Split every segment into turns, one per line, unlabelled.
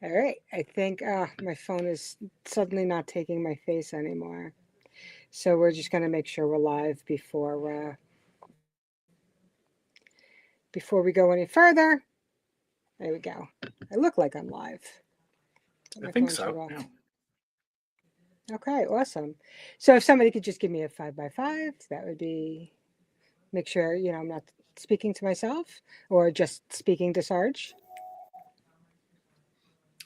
All right. I think my phone is suddenly not taking my face anymore. So we're just going to make sure we're live before we go any further. There we go. I look like I'm live.
I
My
think
phone
so.
shut off.
Yeah.
Okay, awesome. So if somebody could just give me a 5x5, that would be, make sure, I'm not speaking to myself or just speaking to Sarge.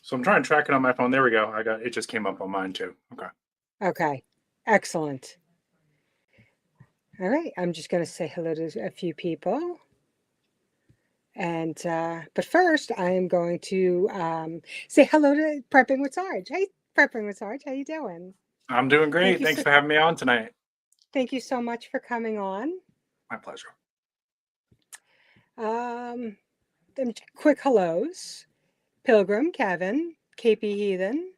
So I'm trying to track it on my phone. There we go. I got it. Just came up on mine too. Okay.
Okay, excellent. All right, I'm just going to say hello to a few people. And but first, I am going to say hello to Prepping with Sarge. Hey, Prepping with Sarge, how you doing?
I'm doing
Thank
great.
you
Thanks
so
for having me on tonight.
thank you so much for coming on.
My pleasure.
Um, quick hellos: Pilgrim, Kevin, KP Heathen,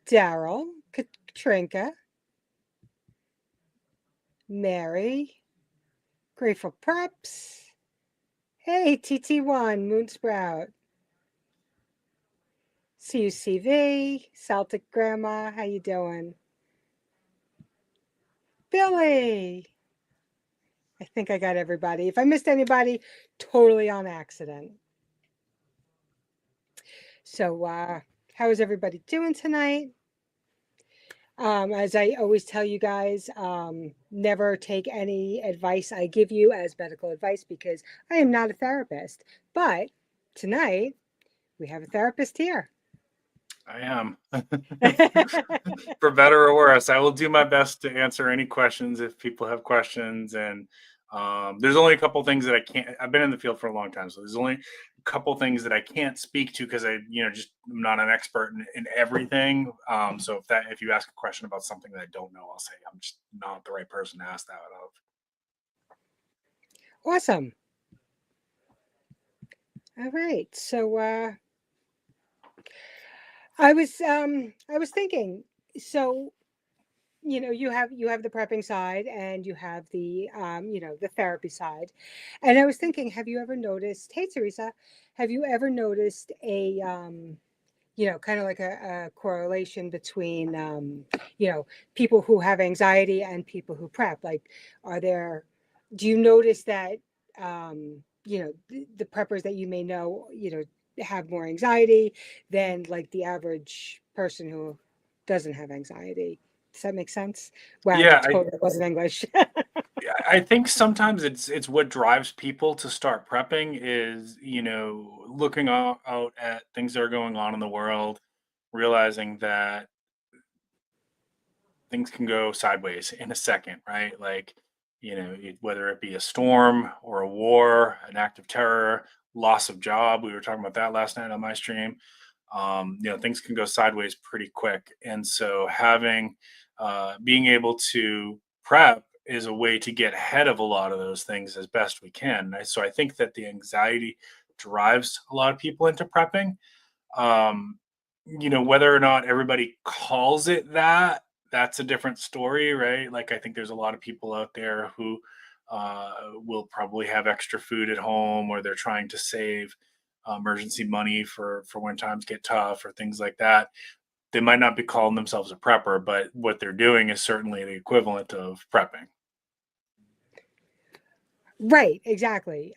Daryl, Katrinka, Mary, Grateful Preps. Hey, TT1, Moonsprout, CUCV, Celtic Grandma, how you doing? Billy. I think I got everybody. If I missed anybody, totally on accident. So, how is everybody doing tonight? As I always tell you guys, never take any advice I give you as medical advice because I am not a therapist. But tonight, we have a therapist here.
I am. For better or worse, I will do my best to answer any questions if people have questions. And there's only a couple things that I can't. I've been in the field for a long time, so there's only a couple things that I can't speak to because just I'm not an expert in everything. So if you ask a question about something that I don't know, I'll say I'm just not the right person to ask that of.
Awesome. All right. So, I was thinking, so you have the prepping side and you have the therapy side, and I was thinking, have you ever noticed? Hey, Teresa, have you ever noticed a kind of like a correlation between people who have anxiety and people who prep? Like, are there? Do you notice that the preppers that you may know have more anxiety than like the average person who doesn't have anxiety? Does that make sense? Wow,
Yeah,
that totally wasn't English.
I think sometimes it's what drives people to start prepping is, looking out at things that are going on in the world, realizing that things can go sideways in a second, right? Like, whether it be a storm or a war, an act of terror, loss of job. We were talking about that last night on my stream. Things can go sideways pretty quick. And so being able to prep is a way to get ahead of a lot of those things as best we can. So I think that the anxiety drives a lot of people into prepping. Um, whether or not everybody calls it that, that's a different story, right? Like, I think there's a lot of people out there who will probably have extra food at home, or they're trying to save emergency money for when times get tough or things like that. They might not be calling themselves a prepper, but what they're doing is certainly the equivalent of prepping.
Right, exactly.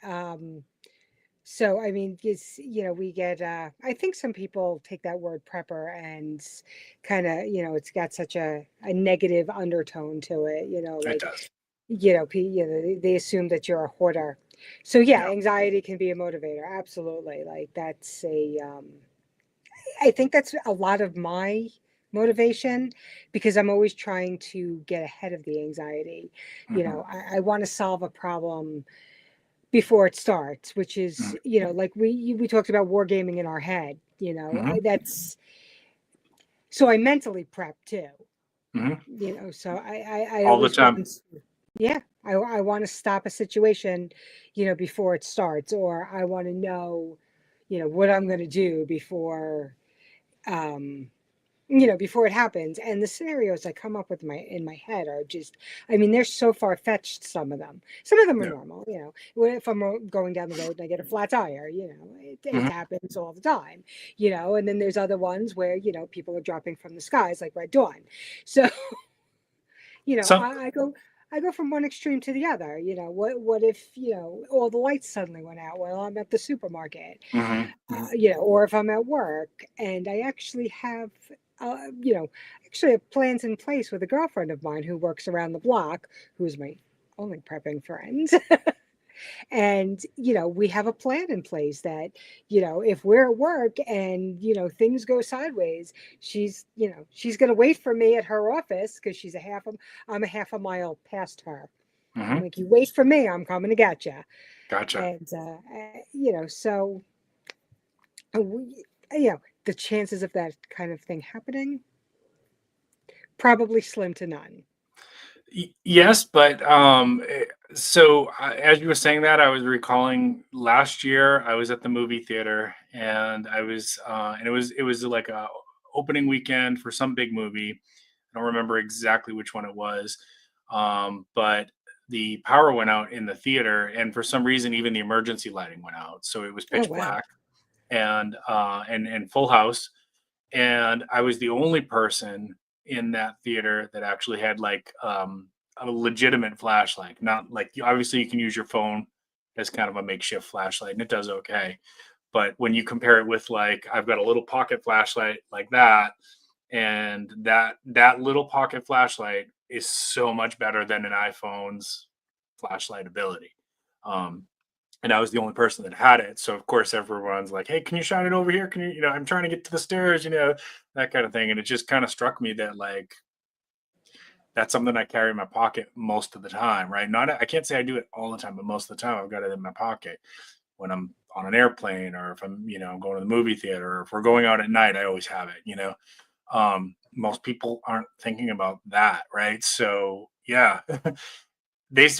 So, I mean, we get, I think some people take that word prepper and kind of, it's got such a negative undertone to it,
It
like,
does.
they assume that you're a hoarder. So, yeah,
Yeah.
anxiety can be a motivator. Absolutely. Like, I think that's a lot of my motivation because I'm always trying to get ahead of the anxiety.
Hmm.
I want to solve a problem before it starts, which is, like we talked about wargaming in our head,
Hmm.
that's so I mentally prep too,
Hmm.
so I
All the
always
time.
want, yeah, I want to stop a situation, before it starts, or I want to know, what I'm going to do before, um, before it happens. And the scenarios I come up with in my head are just, I mean, they're so far fetched. Some of them are
Yeah.
normal. If I'm going down the road and I get a flat tire, it
Hmm.
happens all the time. And then there's other ones where people are dropping from the skies like Red Dawn. So you know,
Some.
I, I go I go from one extreme to the other. What if all the lights suddenly went out while I'm at the supermarket,
Hmm. Hmm.
or if I'm at work and I actually have plans in place with a girlfriend of mine who works around the block, who's my only prepping friend. And we have a plan in place that if we're at work and things go sideways, she's going to wait for me at her office because I'm a half a mile past her. I'm
Hmm.
like, you wait for me, I'm coming to get you.
Gotcha.
And so we, the chances of that kind of thing happening, probably slim to none.
Yes, but so as you were saying that, I was recalling last year I was at the movie theater, and it was like a opening weekend for some big movie. I don't remember exactly which one it was, but the power went out in the theater, and for some reason, even the emergency lighting went out, so it was
Oh
pitch
wow.
black and full house, and I was the only person in that theater that actually had like a legitimate flashlight. Not like obviously you can use your phone as kind of a makeshift flashlight, and it does okay. But when you compare it with like I've got a little pocket flashlight like that, and that little pocket flashlight is so much better than an iPhone's flashlight ability. Um, and I was the only person that had it. So of course everyone's like, "Hey, can you shine it over here? Can you, I'm trying to get to the stairs, that kind of thing." And it just kind of struck me that like that's something I carry in my pocket most of the time, right? Not I can't say I do it all the time, but most of the time I've got it in my pocket when I'm on an airplane or if I'm, going to the movie theater or if we're going out at night, I always have it. Most people aren't thinking about that, right? So yeah,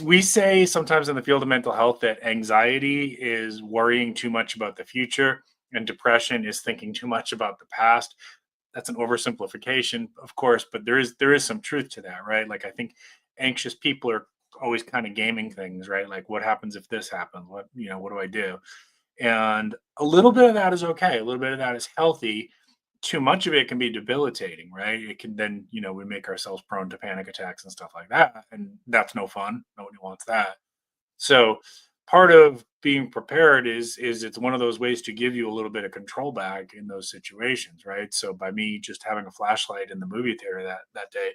we say sometimes in the field of mental health that anxiety is worrying too much about the future and depression is thinking too much about the past. That's an oversimplification, of course, but there is some truth to that, right? Like I think anxious people are always kind of gaming things, right? Like what happens if this happens? What do I do? And a little bit of that is okay. A little bit of that is healthy. Too much of it can be debilitating, right? It can then, we make ourselves prone to panic attacks and stuff like that. And that's no fun. Nobody wants that. So part of being prepared is it's one of those ways to give you a little bit of control back in those situations, right? So by me just having a flashlight in the movie theater that day,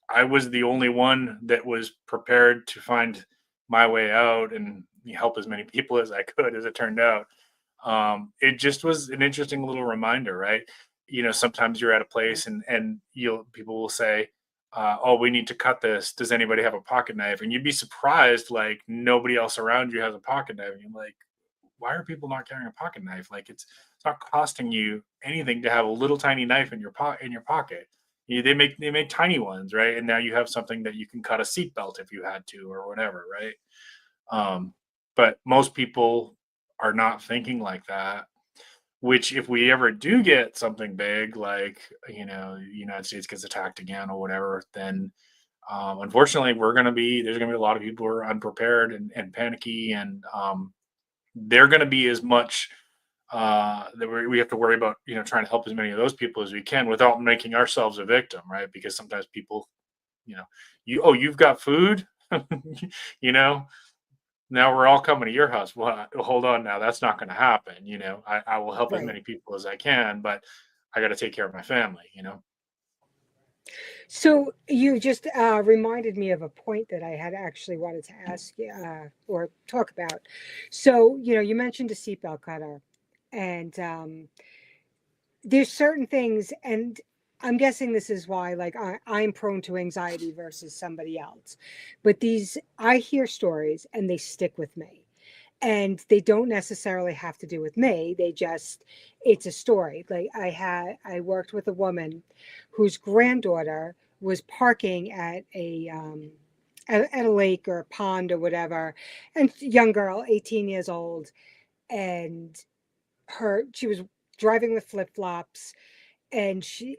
I was the only one that was prepared to find my way out and help as many people as I could, as it turned out. It just was an interesting little reminder, right? Sometimes you're at a place and people will say, "Oh, we need to cut this. Does anybody have a pocket knife?" And you'd be surprised, like nobody else around you has a pocket knife. And you're like, "Why are people not carrying a pocket knife? Like it's not costing you anything to have a little tiny knife in your pocket." They make tiny ones, right? And now you have something that you can cut a seatbelt if you had to or whatever, right? Um, but most people are not thinking like that. Which, if we ever do get something big, like the United States gets attacked again or whatever, then unfortunately, there's gonna be a lot of people who are unprepared and panicky, and they're gonna be as much that we have to worry about, trying to help as many of those people as we can without making ourselves a victim, right? Because sometimes people, you know, you've got food, you know, now we're all coming to your house. Well, hold on now. That's not going to happen. I will help as
Right.
many people as I can, but I got to take care of my family.
So you just reminded me of a point that I had actually wanted to ask you or talk about. So, you mentioned a seatbelt cutter, and there's certain things, and I'm guessing this is why, like, I'm prone to anxiety versus somebody else. But I hear stories and they stick with me. And they don't necessarily have to do with me. It's a story. Like I worked with a woman whose granddaughter was parking at a lake or a pond or whatever, and young girl, 18 years old, and she was driving with flip flops, and she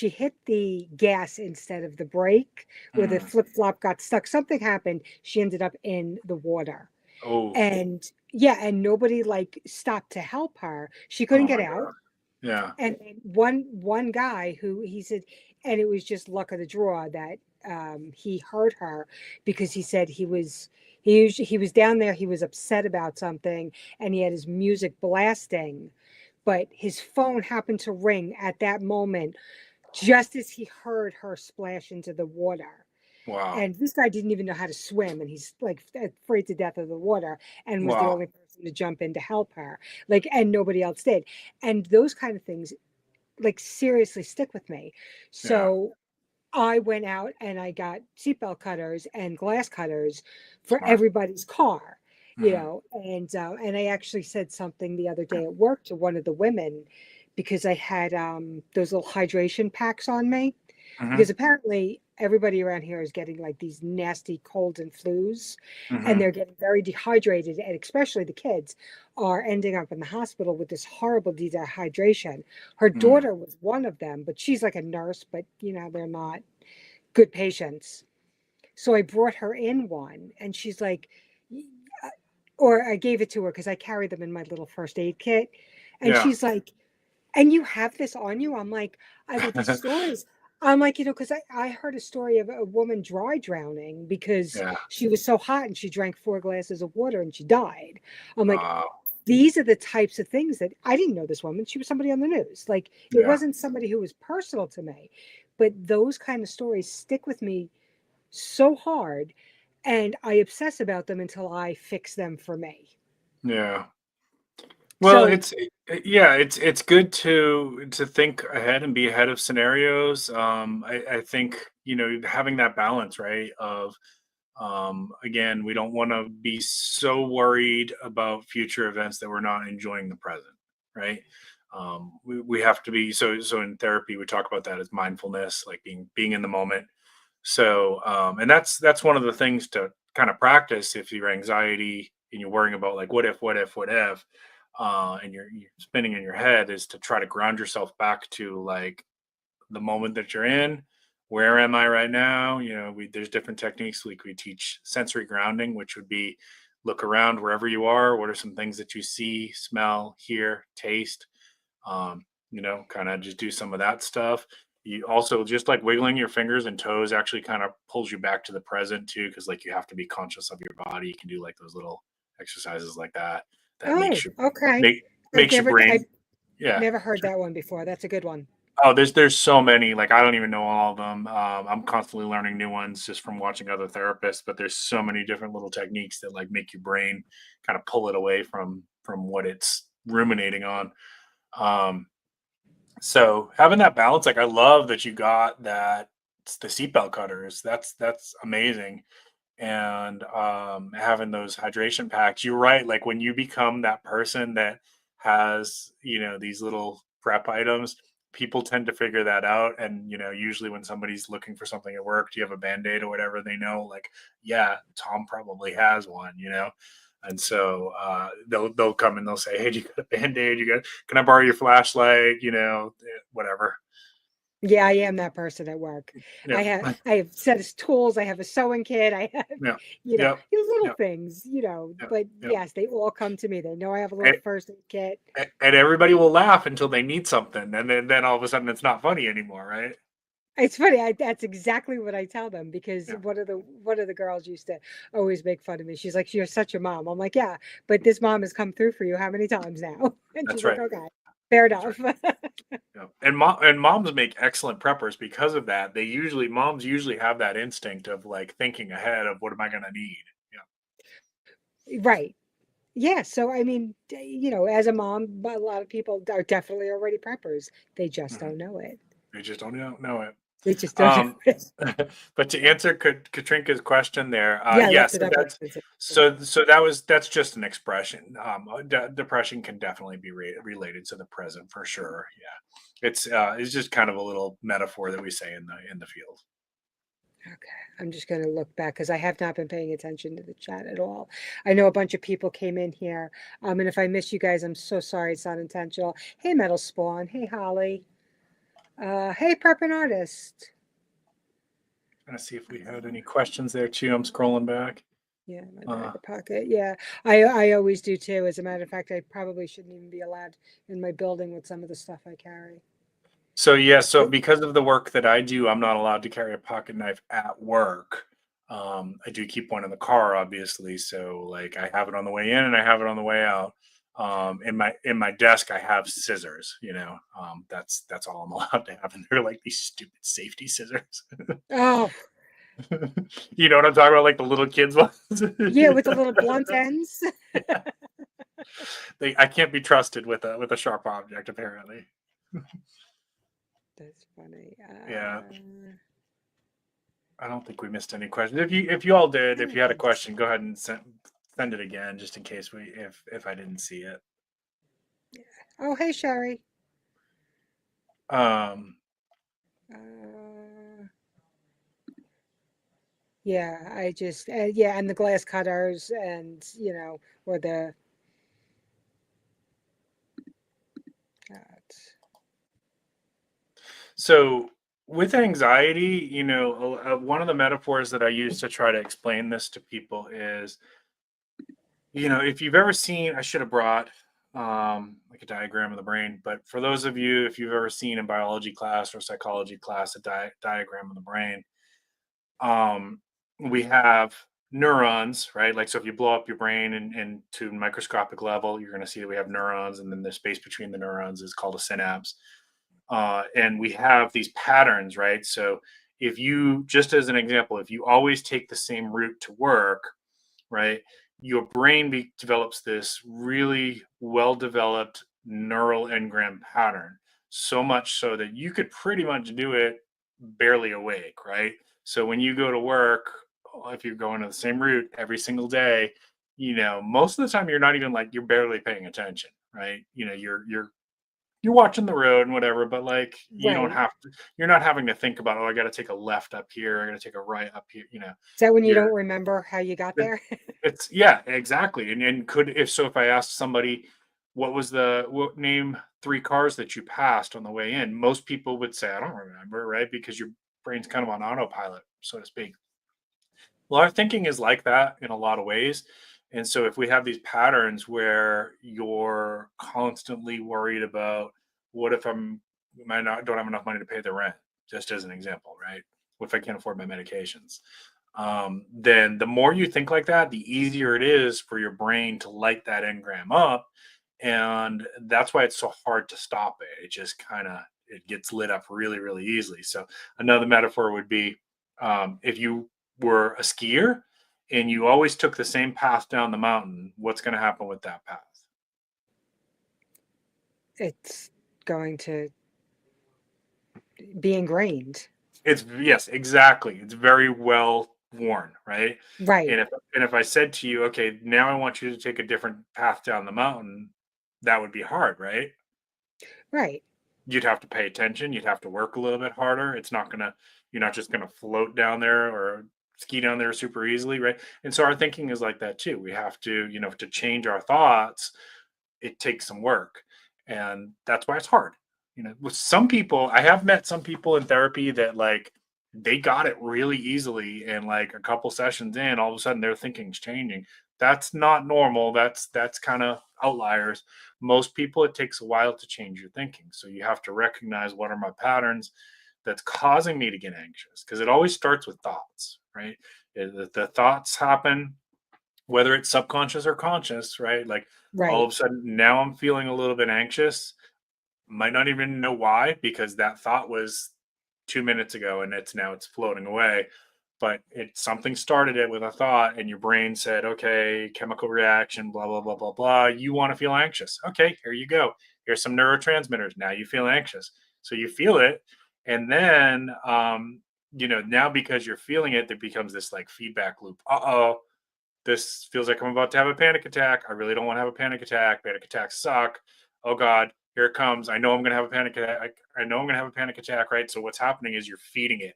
hit the gas instead of the brake, where the
Mm.
flip flop got stuck. Something happened. She ended up in the water,
Oh,
and yeah, and nobody like stopped to help her. She couldn't
oh
get
my
out.
God. Yeah.
And then one guy who he said, and it was just luck of the draw that he heard her, because he said he was down there. He was upset about something, and he had his music blasting, but his phone happened to ring at that moment, just as he heard her splash into the water.
Wow.
And this guy didn't even know how to swim, and he's like afraid to death of the water, and was the
Wow.
only person to jump in to help her. Like, and nobody else did. And those kind of things, like, seriously stick with me.
Yeah.
So I went out and I got seatbelt cutters and glass cutters for
Smart.
everybody's car,
Hmm.
and I actually said something the other day at work to one of the women, because I had those little hydration packs on me, because
Hmm.
apparently everybody around here is getting like these nasty colds and flus, and
Hmm.
they're getting very dehydrated, and especially the kids are ending up in the hospital with this horrible dehydration. Her
Hmm.
daughter was one of them, but she's like a nurse, but they're not good patients. So I brought her in one, and she's like, or I gave it to her because I carry them in my little first aid kit. And
Yeah.
she's like, and you have this on you? I'm like, I go, these stories. I'm like, because I heard a story of a woman dry drowning because
Yeah.
she was so hot and she drank 4 glasses of water and she died. I'm like,
Wow.
these are the types of things that I didn't know this woman. She was somebody on the news. Like, it
Yeah.
wasn't somebody who was personal to me, but those kind of stories stick with me so hard, and I obsess about them until I fix them for me.
Yeah. Well,
So,
yeah, it's good to think ahead and be ahead of scenarios. I think having that balance, right? Of again, we don't want to be so worried about future events that we're not enjoying the present, right? We have to be so in therapy we talk about that as mindfulness, like being in the moment. So and that's one of the things to kind of practice if your anxiety and you're worrying about like what if, and you're spinning in your head, is to try to ground yourself back to like the moment that you're in. Where am I right now? There's different techniques. Like we teach sensory grounding, which would be look around wherever you are. What are some things that you see, smell, hear, taste? Kind of just do some of that stuff. You also just like wiggling your fingers and toes actually kind of pulls you back to the present too, because like you have to be conscious of your body. You can do like those little exercises like that that
oh, okay.
make makes your
I've
brain. Yeah.
never heard that one before. That's a good one.
Oh, there's so many. Like I don't even know all of them. I'm constantly learning new ones just from watching other therapists. But there's so many different little techniques that like make your brain kind of pull it away from what it's ruminating on. Um, so having that balance, like I love that you got that the seatbelt cutters. That's amazing. And having those hydration packs, you're right. Like when you become that person that has these little prep items, people tend to figure that out. And usually when somebody's looking for something at work, do you have a band-aid or whatever, they know like, yeah, Tom probably has one. And so they'll come and they'll say, hey, do you got a band-aid, can I borrow your flashlight, whatever.
Yeah, I am that person at work.
Yeah.
I have set of tools. I have a sewing kit. I have,
Yeah. Yep.
these little
Yep.
things,
Yep.
but
Yep.
yes, they all come to me. They know I have a little first aid kit.
And everybody will laugh until they need something, and then all of a sudden it's not funny anymore, right?
It's funny. That's exactly what I tell them, because
Yeah,
one of the girls used to always make fun of me. She's like, "You're such a mom." I'm like, "Yeah, but this mom has come through for you how many times now?" And
that's
she's like,
right.
"Okay, fair
That's right.
enough."
Yeah. And moms make excellent preppers because of that. Moms usually have that instinct of like thinking ahead of what am I going to need. Yeah,
Right. Yeah. So I mean, as a mom, a lot of people are definitely already preppers. They just
hmm
don't know it.
they just don't know it.
They just don't know
Um,
it.
but to answer Katrinka's question there,
Yeah,
yeah,
that's
so
what I was
that's
gonna say.
that's just an expression. Depression can definitely be related to the present for sure. Yeah, it's just kind of a little metaphor that we say in the field.
Okay, I'm just going to look back because I have not been paying attention to the chat at all. I know a bunch of people came in here, and if I miss you guys, I'm so sorry. It's not intentional. Hey, Metal Spawn. Hey, Holly. Hey, Prepping Artist.
Trying to see if we had any questions there too. I'm scrolling back.
Yeah, my
Uh,
back pocket. Yeah, I always do too. As a matter of fact, I probably shouldn't even be allowed in my building with some of the stuff I carry.
so yeah, so
Oh,
because of the work that I do, I'm not allowed to carry a pocket knife at work. I do keep one in the car, obviously. So like I have it on the way in and I have it on the way out. In my desk, I have scissors. That's all I'm allowed to have, and they're like these stupid safety scissors.
oh,
You know what I'm talking about, like the little kids ones.
yeah, with the little blunt ends.
I can't be trusted with a sharp object, apparently.
That's funny.
Yeah, I don't think we missed any questions. If you all did,
I
if you
don't
had a
think so.
question, go ahead and send it again, just in case if I didn't see it.
Oh, hey, Sherry.
Um,
Uh, yeah, I just yeah, and the glass cutters, and or the uh,
so with anxiety, one of the metaphors that I use to try to explain this to people is, if you've ever seen, I should have brought like a diagram of the brain, but for those of you, if you've ever seen in biology class or psychology class a diagram of the brain, um, we have neurons, right? Like, so if you blow up your brain and to microscopic level, you're going to see that we have neurons, and then the space between the neurons is called a synapse. And we have these patterns, right? So if you, just as an example, if you always take the same route to work, right, your brain develops this really well developed neural engram pattern, so much so that you could pretty much do it barely awake, right? So when you go to work, if you're going to the same route every single day, most of the time you're not even, like, you're barely paying attention, right? You're watching the road and whatever, but like you don't
right.
have to, you're not having to think about, oh, I got to take a left up here, I got to take a right up here.
Is that when you don't
You're
remember how you got
it,
there?
it's yeah, exactly. And could, if so, if I asked somebody what name three cars that you passed on the way in, most people would say, I don't remember, right? Because your brain's kind of on autopilot, so to speak. Well, our thinking is like that in a lot of ways. And so if we have these patterns where you're constantly worried about, what if I not don't have enough money to pay the rent, just as an example, right? What if I can't afford my medications? Then the more you think like that, the easier it is for your brain to light that engram up. And that's why it's so hard to stop it. It just kind of, it gets lit up really, really easily. So another metaphor would be, if you were a skier and you always took the same path down the mountain, what's going to happen with that path?
It's going to be ingrained.
It's, yes, exactly. It's very well worn, right?
Right,
And if I said to you, okay, now I want you to take a different path down the mountain, that would be hard, right?
right,
You'd have to pay attention. You'd have to work a little bit harder. You're not just gonna float down there or ski down there super easily, right? And so our thinking is like that too. We have to, to change our thoughts, it takes some work, and that's why it's hard. With some people, I have met some people in therapy that, like, they got it really easily, and like a couple sessions in, all of a sudden their thinking's changing. That's not normal. That's kind of outliers. Most people, it takes a while to change your thinking, so you have to recognize, what are my patterns that's causing me to get anxious, because it always starts with thoughts, right? The thoughts happen, whether it's subconscious or conscious, right? Like, all
right.
of a sudden now I'm feeling a little bit anxious. Might not even know why, because that thought was 2 minutes ago and it's floating away. But something started it with a thought, and your brain said, okay, chemical reaction, blah, blah, blah, blah, blah. You want to feel anxious. Okay, here you go. Here's some neurotransmitters. Now you feel anxious. So you feel it. And then, now because you're feeling it, there becomes this like feedback loop. Uh-oh, this feels like I'm about to have a panic attack. I really don't want to have a panic attack. Panic attacks suck. Oh God, here it comes. I know I'm going to have a panic attack. I know I'm going to have a panic attack, right? So what's happening is you're feeding it.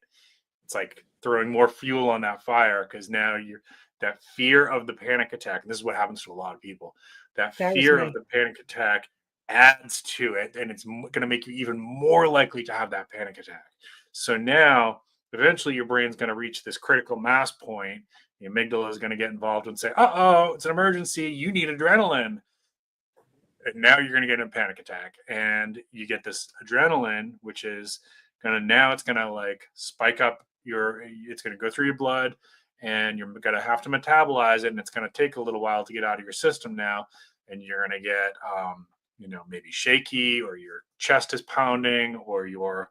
It's like throwing more fuel on that fire, because now you're, that fear of the panic attack. And this is what happens to a lot of people. That
That was
fear of
me.
the panic attack adds to it, and it's going to make you even more likely to have that panic attack. So now, eventually, your brain's going to reach this critical mass point. The amygdala is going to get involved and say, "Uh oh, it's an emergency. You need adrenaline." And now you're going to get a panic attack, and you get this adrenaline, which is going to now it's going to like spike up it's going to go through your blood, and you're going to have to metabolize it, and it's going to take a little while to get out of your system now, and you're going to get maybe shaky, or your chest is pounding, or you're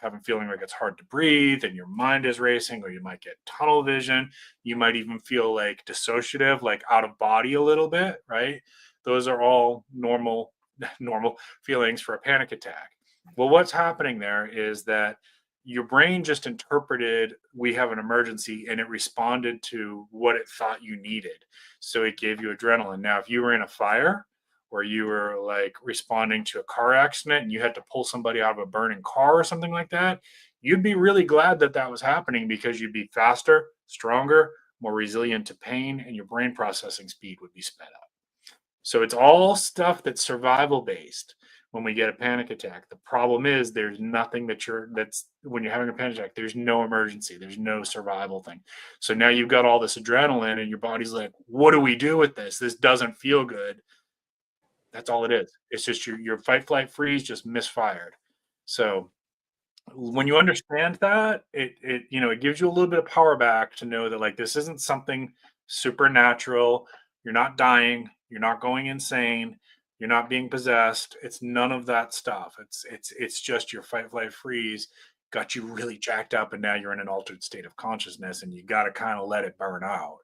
having feeling like it's hard to breathe, and your mind is racing, or you might get tunnel vision. You might even feel like dissociative, like out of body a little bit, right? Those are all normal feelings for a panic attack. Well, what's happening there is that your brain just interpreted we have an emergency, and it responded to what it thought you needed. So it gave you adrenaline. Now, if you were in a fire, or you were like responding to a car accident and you had to pull somebody out of a burning car or something like that, you'd be really glad that that was happening, because you'd be faster, stronger, more resilient to pain, and your brain processing speed would be sped up. So it's all stuff that's survival based when we get a panic attack. The problem is there's nothing that's when you're having a panic attack, there's no emergency, there's no survival thing. So now you've got all this adrenaline, and your body's like, what do we do with this? This doesn't feel good. That's all it is. It's just your fight, flight, freeze just misfired. So when you understand that, it gives you a little bit of power back to know that, like, this isn't something supernatural. You're not dying, you're not going insane, you're not being possessed. It's none of that stuff. It's just your fight, flight, freeze got you really jacked up, and now you're in an altered state of consciousness, and you got to kind of let it burn out.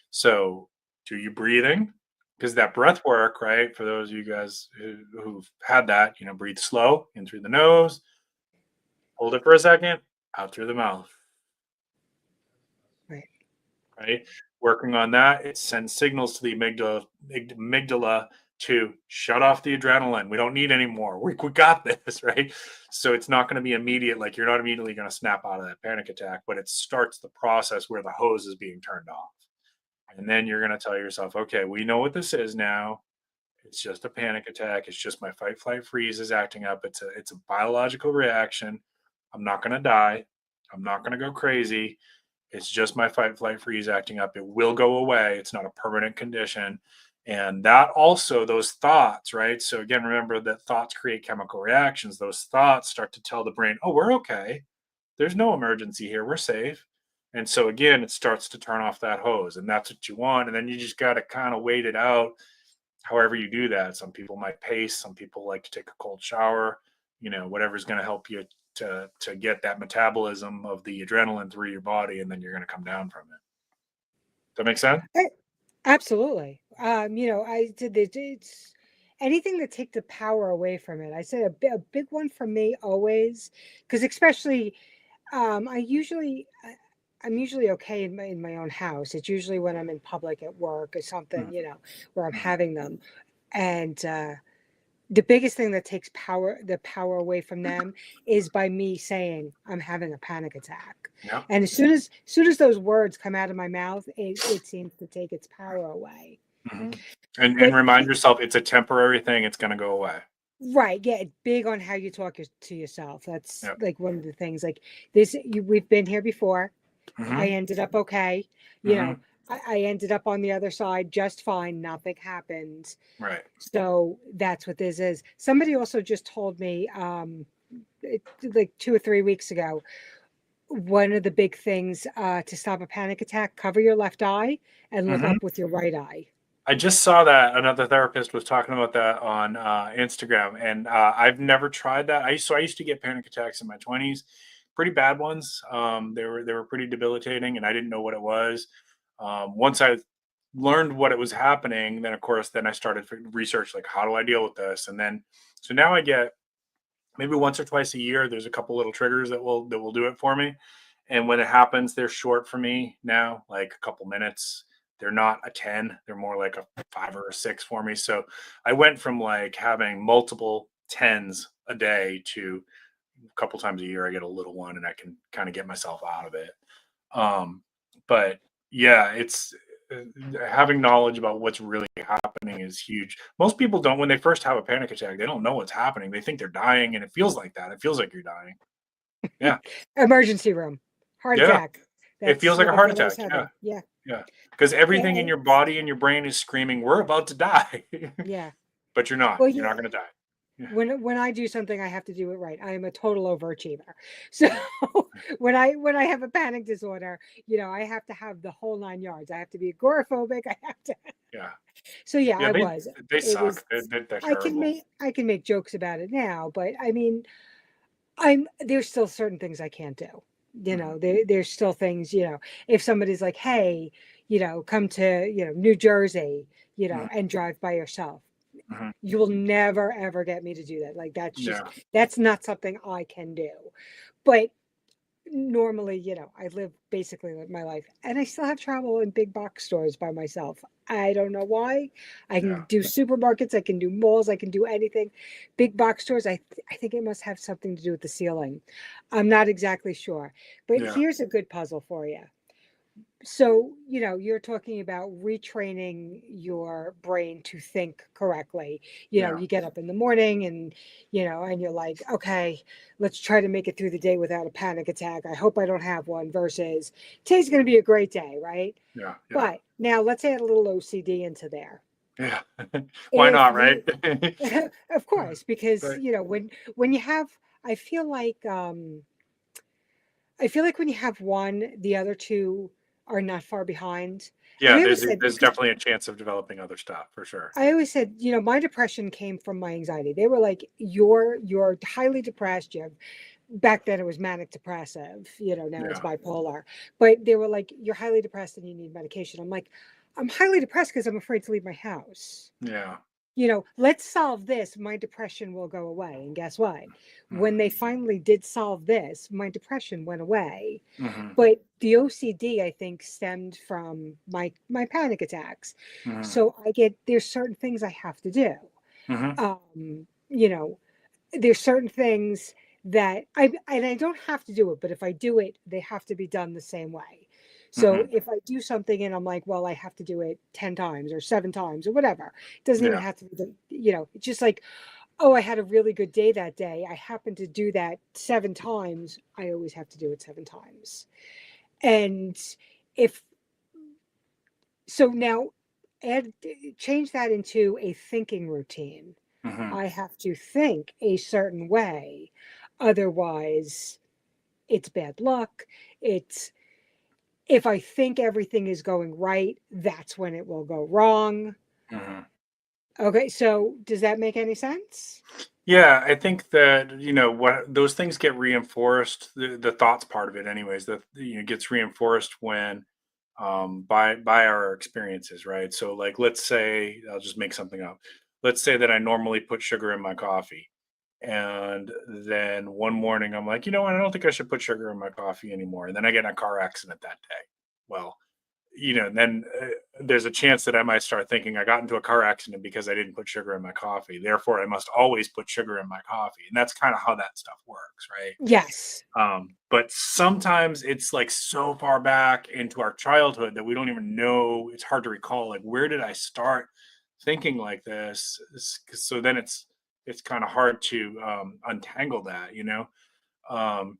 So do you breathing? Because that breath work, right? For those of you guys who've had that, breathe slow in through the nose, hold it for a second, out through the mouth,
Right.
right? Working on that, it sends signals to the amygdala to shut off the adrenaline. We don't need any more. We got this, right? So it's not going to be immediate. Like, you're not immediately going to snap out of that panic attack, but it starts the process where the hose is being turned off. And then you're going to tell yourself, okay, we know what this is now. It's just a panic attack. It's just my fight, flight, freeze is acting up. It's a biological reaction. I'm not going to die. I'm not going to go crazy. It's just my fight, flight, freeze acting up. It will go away. It's not a permanent condition. And that also, those thoughts, right? So again, remember that thoughts create chemical reactions. Those thoughts start to tell the brain, oh, we're okay. There's no emergency here. We're safe. And so again, it starts to turn off that hose. And that's what you want. And then you just got to kind of wait it out however you do that. Some people might pace, some people like to take a cold shower, whatever's going to help you to get that metabolism of the adrenaline through your body, and then you're going to come down from it. Does that make sense?
Eh, Absolutely. I did the it's anything that take the power away from it. I said a big one for me always, because especially I'm usually okay in my own house. It's usually when I'm in public at work or something,
Mhm,
where I'm
mhm.
having them. And the biggest thing that takes the power away from them is by me saying I'm having a panic attack.
Yeah.
And as soon as those words come out of my mouth, it seems to take its power away.
Mhm. And
But
remind yourself it's a temporary thing. It's going to go away.
right, yeah, big on how you talk to yourself. That's
Yep.
like one of the things. Like this, we've been here before. I
Hmm.
ended up okay. You know,
Hmm.
I ended up on the other side just fine. Nothing happened.
Right.
So that's what this is. Somebody also just told me, like 2 or 3 weeks ago, one of the big things to stop a panic attack: cover your left eye and look
Hmm.
up with your right eye.
I just saw that another therapist was talking about that on Instagram, and I've never tried that. I used to get panic attacks in my 20s, pretty bad ones. They were pretty debilitating, and I didn't know what it was. Once I learned what it was happening, then of course, then I started to research, like, how do I deal with this, and then so now I get maybe once or twice a year. There's a couple little triggers that will do it for me, and when it happens, they're short for me now, like a couple minutes. They're not a 10, they're more like a 5 or a 6 for me. So I went from like having multiple tens a day to a couple times a year I get a little one, and I can kind of get myself out of it. um but yeah, having knowledge about what's really happening is huge. Most people don't, when they first have a panic attack, they don't know what's happening. They think they're dying, and it feels like that. It feels like you're dying. Yeah.
Emergency room, heart
Yeah.
attack.
It
That's
feels like a
like
heart
what I was
attack. Yeah.
having. Yeah.
Yeah. Because
Yeah.
everything in your body and your brain is screaming, we're about to die.
Yeah.
But you're not.
Well,
You're not
yeah.
going to die. Yeah.
When I do something, I have to do it right. I am a total overachiever. So when I have a panic disorder, I have to have the whole 9 yards. I have to be agoraphobic. I have to.
Yeah.
So yeah,
Yeah.
I was.
They
It was.
suck. They're terrible.
I can make jokes about it now, but I mean, there's still certain things I can't do.
Mhm.
There's still things, if somebody's like, hey, come to, New Jersey,
Mhm.
and drive by yourself.
Mhm.
You will never ever get me to do that. Like
Yeah.
that's not something I can do. But normally, I live basically like my life and I still have travel in big box stores by myself. I don't know why. I can
Yeah.
do supermarkets, I can do malls, I can do anything. Big box stores, I think it must have something to do with the ceiling. I'm not exactly sure. But
Yeah.
here's a good puzzle for you. So, you're talking about retraining your brain to think correctly.
Yeah.
You get up in the morning and, and you're like, okay, let's try to make it through the day without a panic attack. I hope I don't have one versus today's going to be a great day, right?
Yeah. Yeah.
But now let's add a little OCD into there.
Yeah. Why
If
not, right?
you, of course, because,
Right.
when you have, I feel like when you have one, the other two are not far behind. And
Yeah, there's definitely a chance of developing other stuff for sure.
I always said, my depression came from my anxiety. They were like, you're highly depressed. You have back then it was manic depressive, now it's
Yeah.
bipolar. But they were like, you're highly depressed and you need medication. I'm like, I'm highly depressed because I'm afraid to leave my house.
Yeah.
Let's solve this, my depression will go away. And guess what? When
Mhm.
they finally did solve this, my depression went away.
Mhm.
But the OCD, I think, stemmed from my panic attacks.
Mhm.
So there's certain things I have to do.
Mhm.
Um, you know, there's certain things that I don't have to do it, but if I do it, they have to be done the same way. So
Mhm.
if I do something and I'm like, well, I have to do it 10 times or 7 times or whatever, it doesn't even
Yeah.
have to be it's just like, oh, I had a really good day that day. I happened to do that 7 times. I always have to do it 7 times. And if so now add change that into a thinking routine.
Mhm.
I have to think a certain way. Otherwise, it's bad luck. It's if I think everything is going right, that's when it will go wrong.
Mhm.
Okay, so does that make any sense?
Yeah, I think that, what those things get reinforced, the thoughts part of it anyways, that gets reinforced when by our experiences, right? So like let's say I'll just make something up. Let's say that I normally put sugar in my coffee. And then one morning I'm like, you know what, I don't think I should put sugar in my coffee anymore. And then I get in a car accident that day. Well, then there's a chance that I might start thinking I got into a car accident because I didn't put sugar in my coffee. Therefore, I must always put sugar in my coffee. And that's kind of how that stuff works, right?
Yes.
But sometimes it's like so far back into our childhood that we don't even know. It's hard to recall, like, where did I start thinking like this? So then it's kind of hard to untangle that, Um,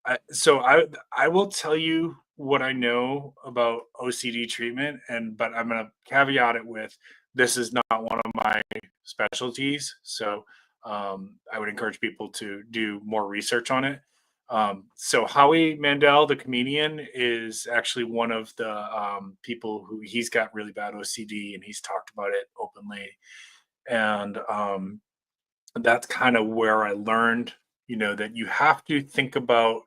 I will tell you what I know about OCD treatment, but I'm gonna caveat it with this is not one of my specialties. So I would encourage people to do more research on it. So Howie Mandel, the comedian, is actually one of the people who he's got really bad OCD and he's talked about it openly. And that's kind of where I learned, that you have to think about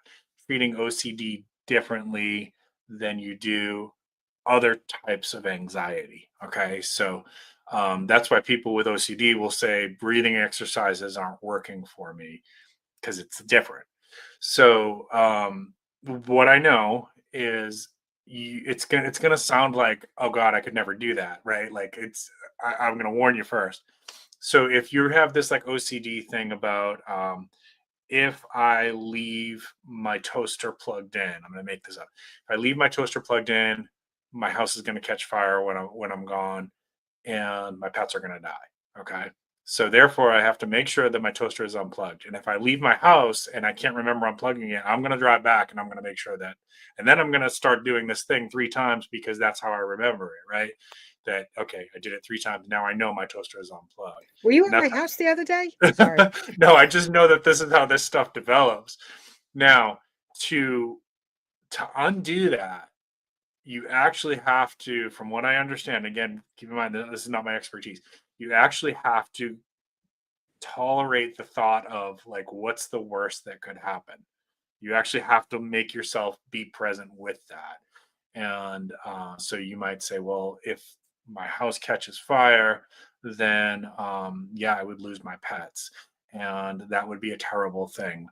treating OCD differently than you do other types of anxiety. Okay. So that's why people with OCD will say breathing exercises aren't working for me because it's different. So what I know is it's gonna sound like, oh God, I could never do that, right? Like I'm gonna warn you first. So if you have this like OCD thing about if I leave my toaster plugged in, I'm going to make this up. If I leave my toaster plugged in my house is going to catch fire when I'm gone, and my pets are going to die. Okay. So therefore, I have to make sure that my toaster is unplugged. And if I leave my house and I can't remember unplugging it, I'm going to drive back and I'm going to make sure that, and then I'm going to start doing this thing 3 times because that's how I remember it, right? That, okay, I did it 3 times. Now I know my toaster is unplugged.
Were you
And
at my
that's,
house the other day? Sorry.
no, I just know that this is how this stuff develops. Now, to undo that, you actually have to, from what I understand, again, keep in mind that this is not my expertise. You actually have to tolerate the thought of like, what's the worst that could happen. You actually have to make yourself be present with that. And so you might say, well, if my house catches fire, then yeah, I would lose my pets. And that would be a terrible thing.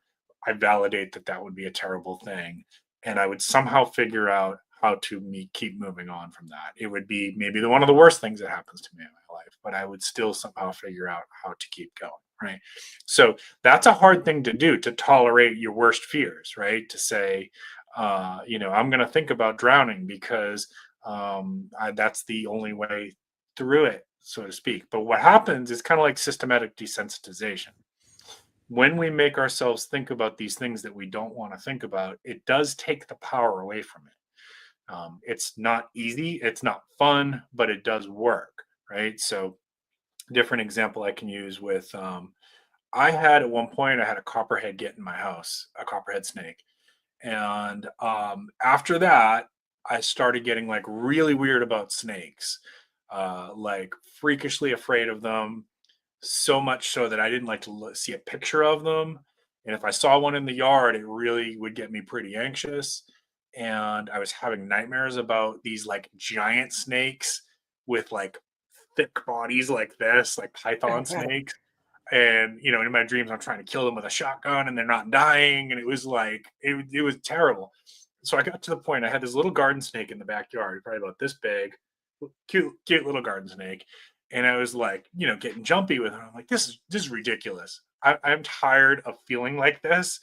I validate that that would be a terrible thing. And I would somehow figure out how to keep moving on from that. It would be maybe one of the worst things that happens to me in my life, but I would still somehow figure out how to keep going. Right. So that's a hard thing to do, to tolerate your worst fears, right? To say, I'm going to think about drowning because that's the only way through it, so to speak. But what happens is kind of like systematic desensitization. When we make ourselves think about these things that we don't want to think about, it does take the power away from it. It's not easy, it's not fun, but it does work, right? So, different example I can use with I had at one point I had a copperhead get in my house, a copperhead snake. And after that, I started getting like really weird about snakes, like freakishly afraid of them, so much so that I didn't like to see a picture of them. And if I saw one in the yard, it really would get me pretty anxious. And I was having nightmares about these like giant snakes with like thick bodies like this, like
Oh,
python
wow.
snakes. And in my dreams I'm trying to kill them with a shotgun and they're not dying, and it was like it was terrible. So I got to the point, I had this little garden snake in the backyard, probably about this big, cute little garden snake. And I was like, getting jumpy with it. I'm like, this is ridiculous. I'm tired of feeling like this.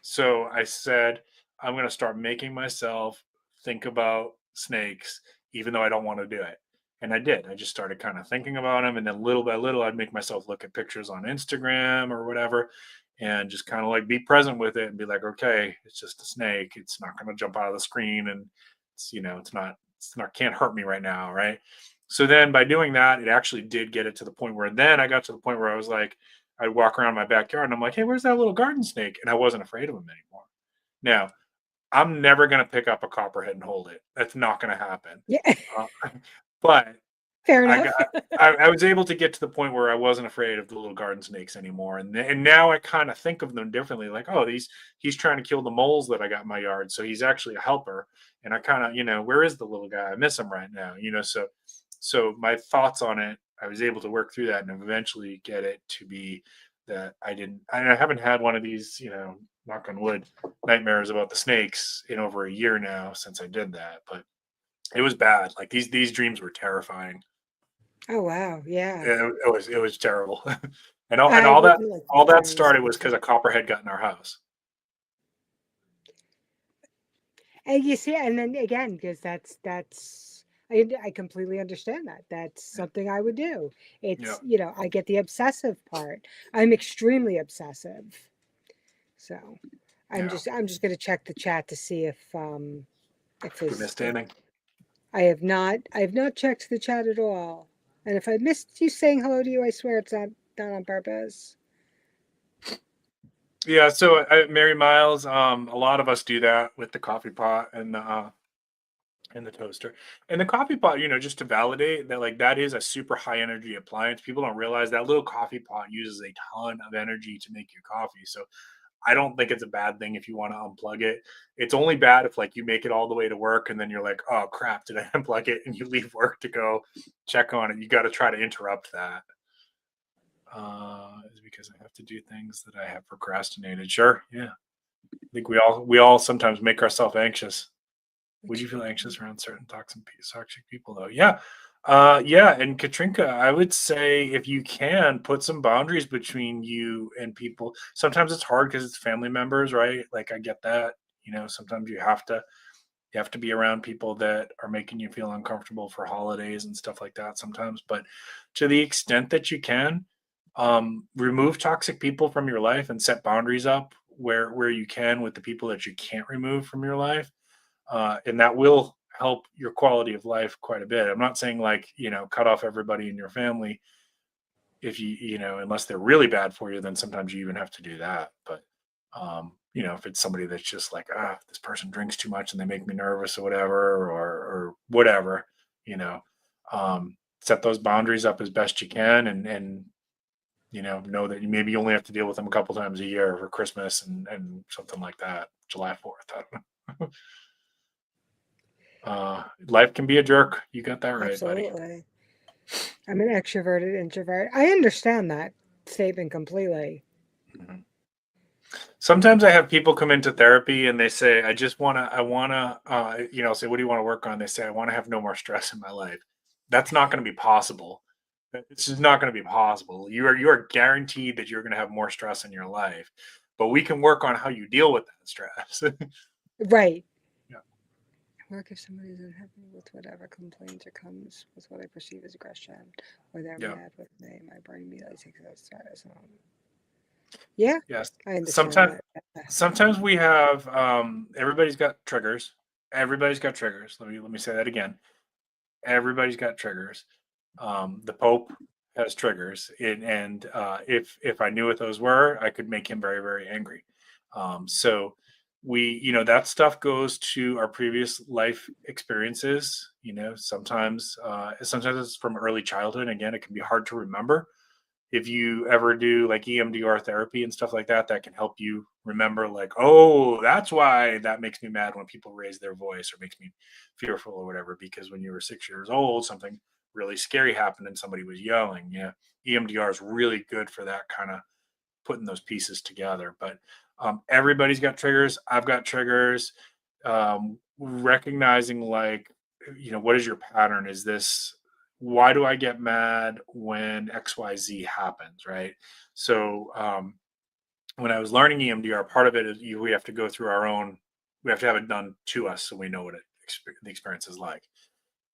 So I said, I'm going to start making myself think about snakes, even though I don't want to do it. And I did. I just started kind of thinking about them. And then little by little, I'd make myself look at pictures on Instagram or whatever, and just kind of like be present with it and be like, okay, it's just a snake. It's not going to jump out of the screen. And it's not, can't hurt me right now. Right. So then by doing that, it actually did get it to the point where then I got to the point where I was like, I'd walk around my backyard and I'm like, hey, where's that little garden snake? And I wasn't afraid of him anymore. Now, I'm never going to pick up a copperhead and hold it. That's not going to happen.
Yeah.
Uh, but
Fair
I got
enough.
I was able to get to the point where I wasn't afraid of the little garden snakes anymore, and now I kind of think of them differently. Like, oh, he's trying to kill the moles that I got in my yard, so he's actually a helper. And I kind of, where is the little guy? I miss him right now. So my thoughts on it, I was able to work through that and eventually get it to be that I haven't had one of these, knock on wood, nightmares about the snakes in over a year now since I did that. But it was bad. Like these dreams were terrifying.
Oh, wow. Yeah.
It was terrible. And
I
all that
wouldn't like to
all that
experience
started
that.
was because a copperhead got in our house.
And you see, and then again, because I completely understand that. That's
Yeah.
something I would do.
Yeah.
I get the obsessive part. I'm extremely obsessive. So
Yeah.
I'm just gonna check the chat to see if
We
his
missed
if
standing.
I have not checked the chat at all. And if I missed you saying hello to you, I swear it's not on purpose.
Yeah. So Mary Miles, a lot of us do that with the coffee pot and the toaster and the coffee pot. Just to validate that, like that is a super high energy appliance. People don't realize that little coffee pot uses a ton of energy to make your coffee. So I don't think it's a bad thing if you want to unplug it. It's only bad if like you make it all the way to work and then you're like, oh crap, did I unplug it? And you leave work to go check on it. You got to try to interrupt that. Is because I have to do things that I have procrastinated. Sure, yeah. I think we all sometimes make ourselves anxious. Would
Which
you feel anxious around certain toxic people though? Yeah. Yeah, and Katrinka, I would say if you can put some boundaries between you and people. Sometimes it's hard because it's family members, right? Like I get that. Sometimes you have to You have to be around people that are making you feel uncomfortable for holidays and stuff like that sometimes. But to the extent that you can, remove toxic people from your life and set boundaries up where you can with the people that you can't remove from your life, and that will help your quality of life quite a bit. I'm not saying like cut off everybody in your family if unless they're really bad for you, then sometimes you even have to do that. But if it's somebody that's just like, this person drinks too much and they make me nervous or whatever, or whatever, you know, set those boundaries up as best you can, and know that you maybe only have to deal with them a couple times a year for Christmas and something like that, July 4th. I don't know. Life can be a jerk. You got that right, buddy.
Absolutely. I'm an extroverted introvert. I understand that statement completely.
Mhm. Sometimes I have people come into therapy and they say, I wanna, say, what do you want to work on? They say, I want to have no more stress in my life. That's not going to be possible. It's just not going to be possible. You are guaranteed that you're going to have more stress in your life, but we can work on how you deal with that stress.
Right.
Yeah.
Work if somebody is unhappy with whatever complains or comes with what I perceive as aggression, or they're
Yeah.
mad with me, my brain immediately takes that status. Yeah,
Yes.
I understand
Sometimes,
that. Yeah.
sometimes we have, everybody's got triggers. Everybody's got triggers. Let me say that again. Everybody's got triggers. The Pope has triggers, and if I knew what those were, I could make him very, very angry. So that stuff goes to our previous life experiences. Sometimes it's from early childhood. Again, it can be hard to remember. If you ever do like EMDR therapy and stuff like that, that can help you remember, like, oh, that's why that makes me mad when people raise their voice or makes me fearful or whatever, because when you were 6 years old, something really scary happened and somebody was yelling. Yeah. EMDR is really good for that kind of putting those pieces together. But everybody's got triggers. I've got triggers. Recognizing, like, what is your pattern? Is this, why do I get mad when XYZ happens? Right. So when I was learning EMDR, part of it is we have to go through we have to have it done to us so we know what the experience is like.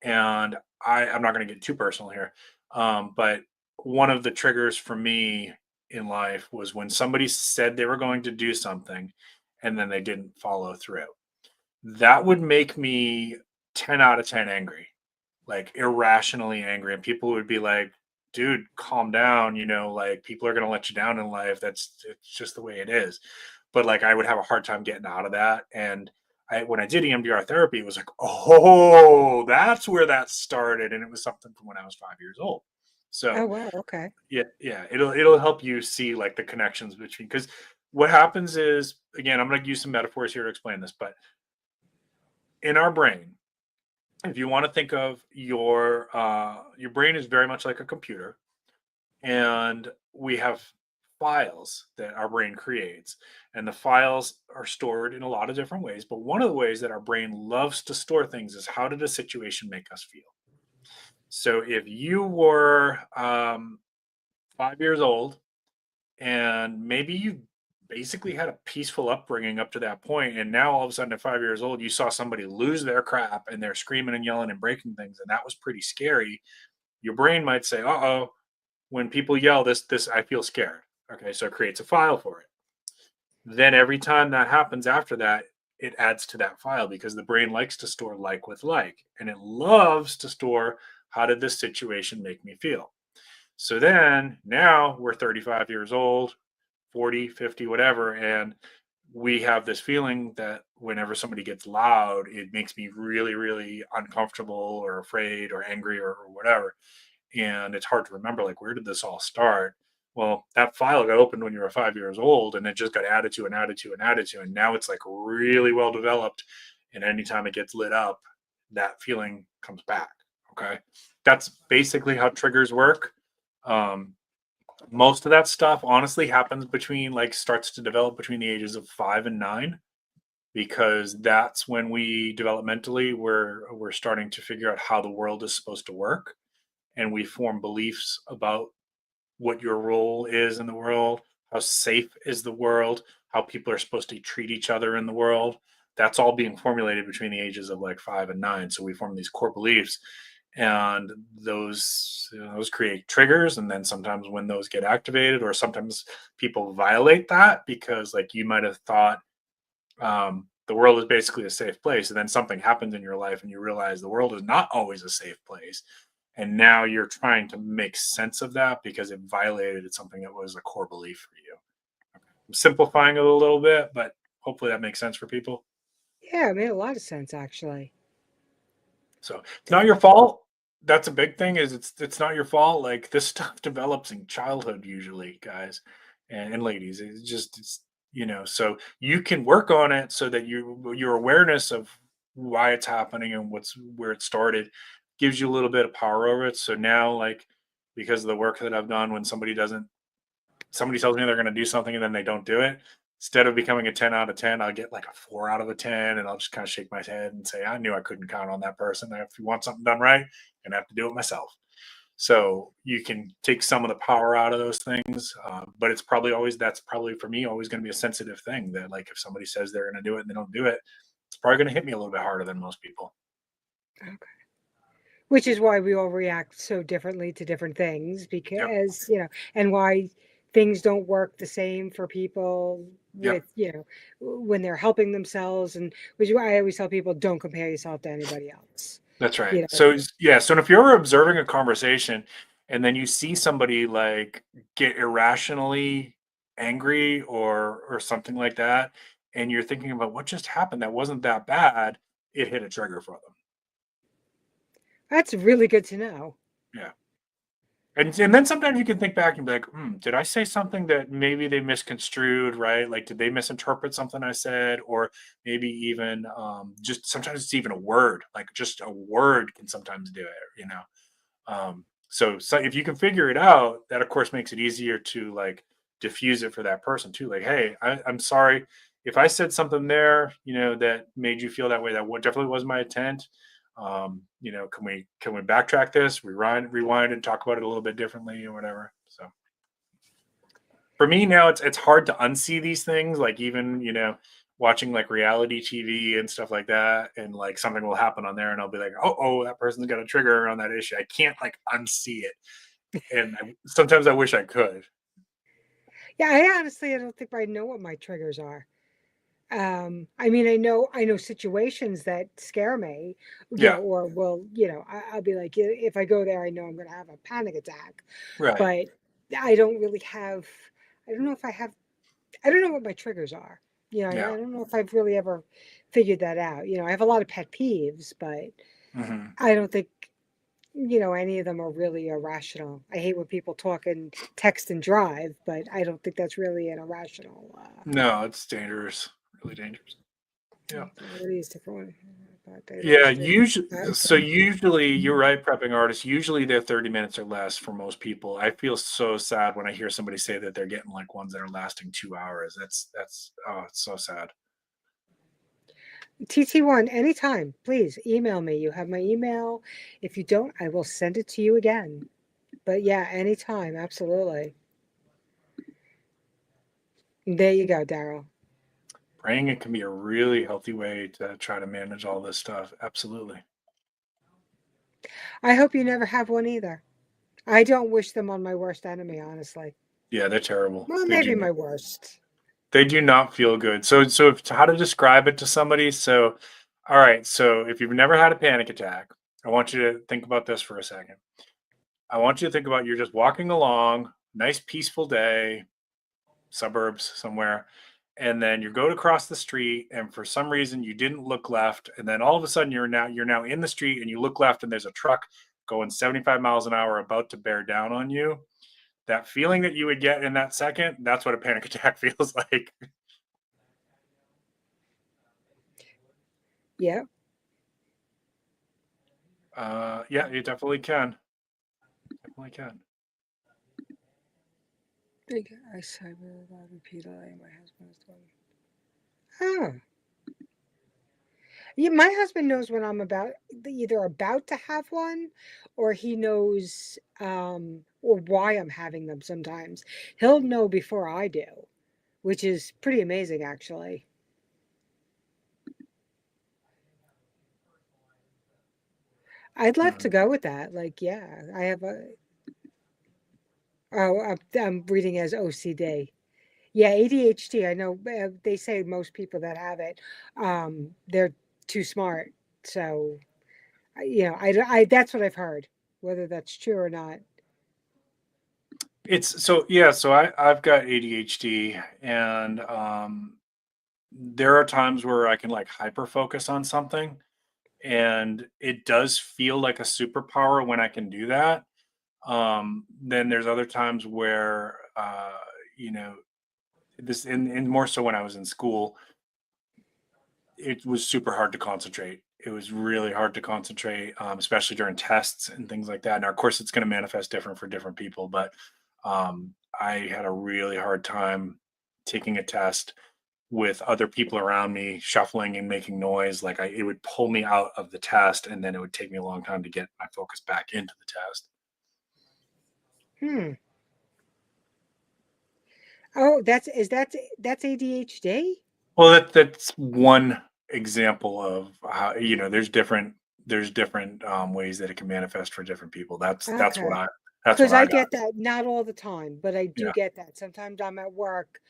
And I'm not going to get too personal here, but one of the triggers for me in life was when somebody said they were going to do something and then they didn't follow through. That would make me 10 out of 10 angry, like irrationally angry. And people would be like, dude, calm down. Like, people are going to let you down in life. It's just the way it is. But like, I would have a hard time getting out of that. And when I did EMDR therapy, it was like, oh, that's where that started. And it was something from when I was 5 years old.
Oh,
So
wow. Okay.
yeah, it'll help you see like the connections between, because what happens is, again, I'm going to use some metaphors here to explain this, but in our brain, if you want to think of your brain is very much like a computer, and we have files that our brain creates, and the files are stored in a lot of different ways, but one of the ways that our brain loves to store things is, how did a situation make us feel? So if you were 5 years old and maybe you basically had a peaceful upbringing up to that point, and now all of a sudden at 5 years old you saw somebody lose their crap and they're screaming and yelling and breaking things, and that was pretty scary. Your brain might say, uh-oh, when people yell, this I feel scared. Okay, so it creates a file for it. Then every time that happens after that, it adds to that file, because the brain likes to store like with like, and it loves to store, how did this situation make me feel? So then now we're 35 years old, 40, 50, whatever, and we have this feeling that whenever somebody gets loud, it makes me really, really uncomfortable or afraid or angry, or whatever. And it's hard to remember, like, where did this all start? Well, that file got opened when you were 5 years old, and it just got added to and added to and added to, and now it's like really well developed. And anytime it gets lit up, that feeling comes back. Okay, that's basically how triggers work. um, Most of that stuff honestly happens between, like, starts to develop between the ages of 5 and 9, because that's when we developmentally we're starting to figure out how the world is supposed to work, and we form beliefs about what your role is in the world, how safe is the world, how people are supposed to treat each other in the world. that's all being formulated between the ages of like 5 and 9. So we form these core beliefs, and those create triggers. And then sometimes when those get activated, or sometimes people violate that because like you might have thought the world is basically a safe place, and then something happens in your life and you realize the world is not always a safe place, and now you're trying to make sense of that because it violated something that was a core belief for you. I'm simplifying it a little bit, but hopefully that makes sense for people.
Yeah, it made a lot of sense actually.
So it's not your fault. That's a big thing. Is it's not your fault. Like this stuff develops in childhood usually, guys and ladies. It's so you can work on it so that your awareness of why it's happening and where it started gives you a little bit of power over it. So now, like because of the work that I've done, when somebody tells me they're going to do something and then they don't do it, instead of becoming a 10 out of 10, I'll get like a 4 out of a 10, and I'll just kind of shake my head and say, I knew I couldn't count on that person. If you want something done right, I'm going to have to do it myself. So you can take some of the power out of those things. But that's probably for me always going to be a sensitive thing that, like, if somebody says they're going to do it and they don't do it, it's probably going to hit me a little bit harder than most people.
Okay. Which is why we all react so differently to different things
Yep.
because, and why things don't work the same for people
Yep.
with, when they're helping themselves. And which is why I always tell people don't compare yourself to anybody else.
That's right.
You know,
So yeah, so if you're ever observing a conversation and then you see somebody like get irrationally angry or something like that, and you're thinking about what just happened that wasn't that bad, it hit a trigger for them.
that's really good to know.
Yeah. And then sometimes you can think back and be like, did I say something that maybe they misconstrued, right? Like, did they misinterpret something I said? Or maybe even just sometimes it's even a word, like just a word can sometimes do it. So if you can figure it out, that of course makes it easier to like diffuse it for that person too. Like, hey, I'm sorry if I said something there, that made you feel that way. Definitely was my intent. Can we backtrack this, rewind, and talk about it a little bit differently or whatever. So for me now, it's hard to unsee these things. Like even watching like reality TV and stuff like that, and like something will happen on there, and I'll be like, oh, that person's got a trigger on that issue. I can't like unsee it, and sometimes I wish I could.
Yeah, I don't think I know what my triggers are. I mean, I know situations that scare me,
Yeah,
or will, I'll be like, if I go there, I know I'm going to have a panic attack.
right.
But I don't really have, I don't know if I have, I don't know what my triggers are.
Yeah.
I don't know if I've really ever figured that out. I have a lot of pet peeves, but
Hmm.
I don't think, any of them are really irrational. I hate when people talk and text and drive, but I don't think that's really an irrational.
No, it's dangerous, really dangerous. Yeah.
What are these different ones? But they
Yeah,
illustrate.
usually so usually you're right, prepping artists, usually they're 30 minutes or less for most people. I feel so sad when I hear somebody say that they're getting like ones that are lasting 2 hours. That's oh, it's so sad.
TT1, anytime, please email me. You have my email. If you don't, I will send it to you again. But yeah, anytime, absolutely. There you go, Daryl.
Praying it can be a really healthy way to try to manage all this stuff. Absolutely.
I hope you never have one either. I don't wish them on my worst enemy, honestly.
Yeah, they're terrible.
Well,
They
maybe
do
my
not.
worst.
They do not feel good. So how to describe it to somebody? So, all right. So if you've never had a panic attack, I want you to think about this for a second. I want you to think about you're just walking along, nice peaceful day, suburbs somewhere, and then you go to cross the street, and for some reason you didn't look left, and then all of a sudden you're now in the street, and you look left, and there's a truck going 75 miles an hour about to bear down on you. That feeling that you would get in that second, that's what a panic attack feels like.
Yeah.
Yeah, you definitely can. Definitely can.
Think I said about repeatedly. My husband is doing. Oh. Yeah, my husband knows when I'm either about to have one or he knows or why I'm having them sometimes. He'll know before I do, which is pretty amazing actually. I'd love to
Mhm.
go with that. Like, yeah, I have a. Oh, I'm reading as OCD. Yeah, ADHD. I know they say most people that have it, they're too smart. So, that's what I've heard. Whether that's true or not.
It's so yeah, so I've got ADHD, and there are times where I can like hyper focus on something, and it does feel like a superpower when I can do that. Then there's other times where you know, this and more so when I was in school, it was super hard to concentrate. It was really hard to concentrate, especially during tests and things like that. Now, of course, it's going to manifest different for different people, but I had a really hard time taking a test with other people around me shuffling and making noise. Like it would pull me out of the test, and then it would take me a long time to get my focus back into the test.
Hmm. Oh, that's ADHD?
Well, that's one example of how there's different ways that it can manifest for different people.
Okay.
That's what
Because
I
I
got.
get that, not all the time, but I do
Yeah.
get that. Sometimes I'm at work,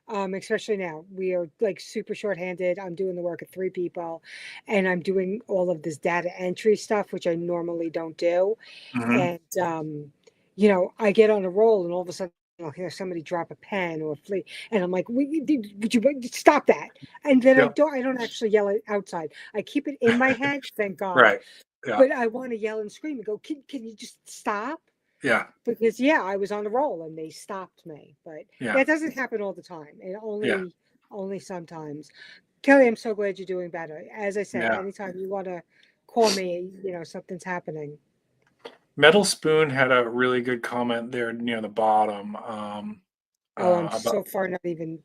especially now, we are like super shorthanded. I'm doing the work of three people, and I'm doing all of this data entry stuff, which I normally don't do.
Hmm.
And, I get on a roll, and all of a sudden, I'll hear somebody drop a pen or a flea, and I'm like, would you stop that? And then
Yep.
I don't actually yell it outside. I keep it in my head, thank God.
Right. Yeah.
But I want to yell and scream and go, can you just stop?
Yeah.
Because yeah, I was on a roll and they stopped me. But
Yeah.
that doesn't happen all the time. It
Yeah.
only sometimes. Kelly, I'm so glad you're doing better. As I said,
Yeah.
anytime you want to call me, something's happening.
Metal Spoon had a really good comment there near the bottom,
Oh, I'm
about
so far not even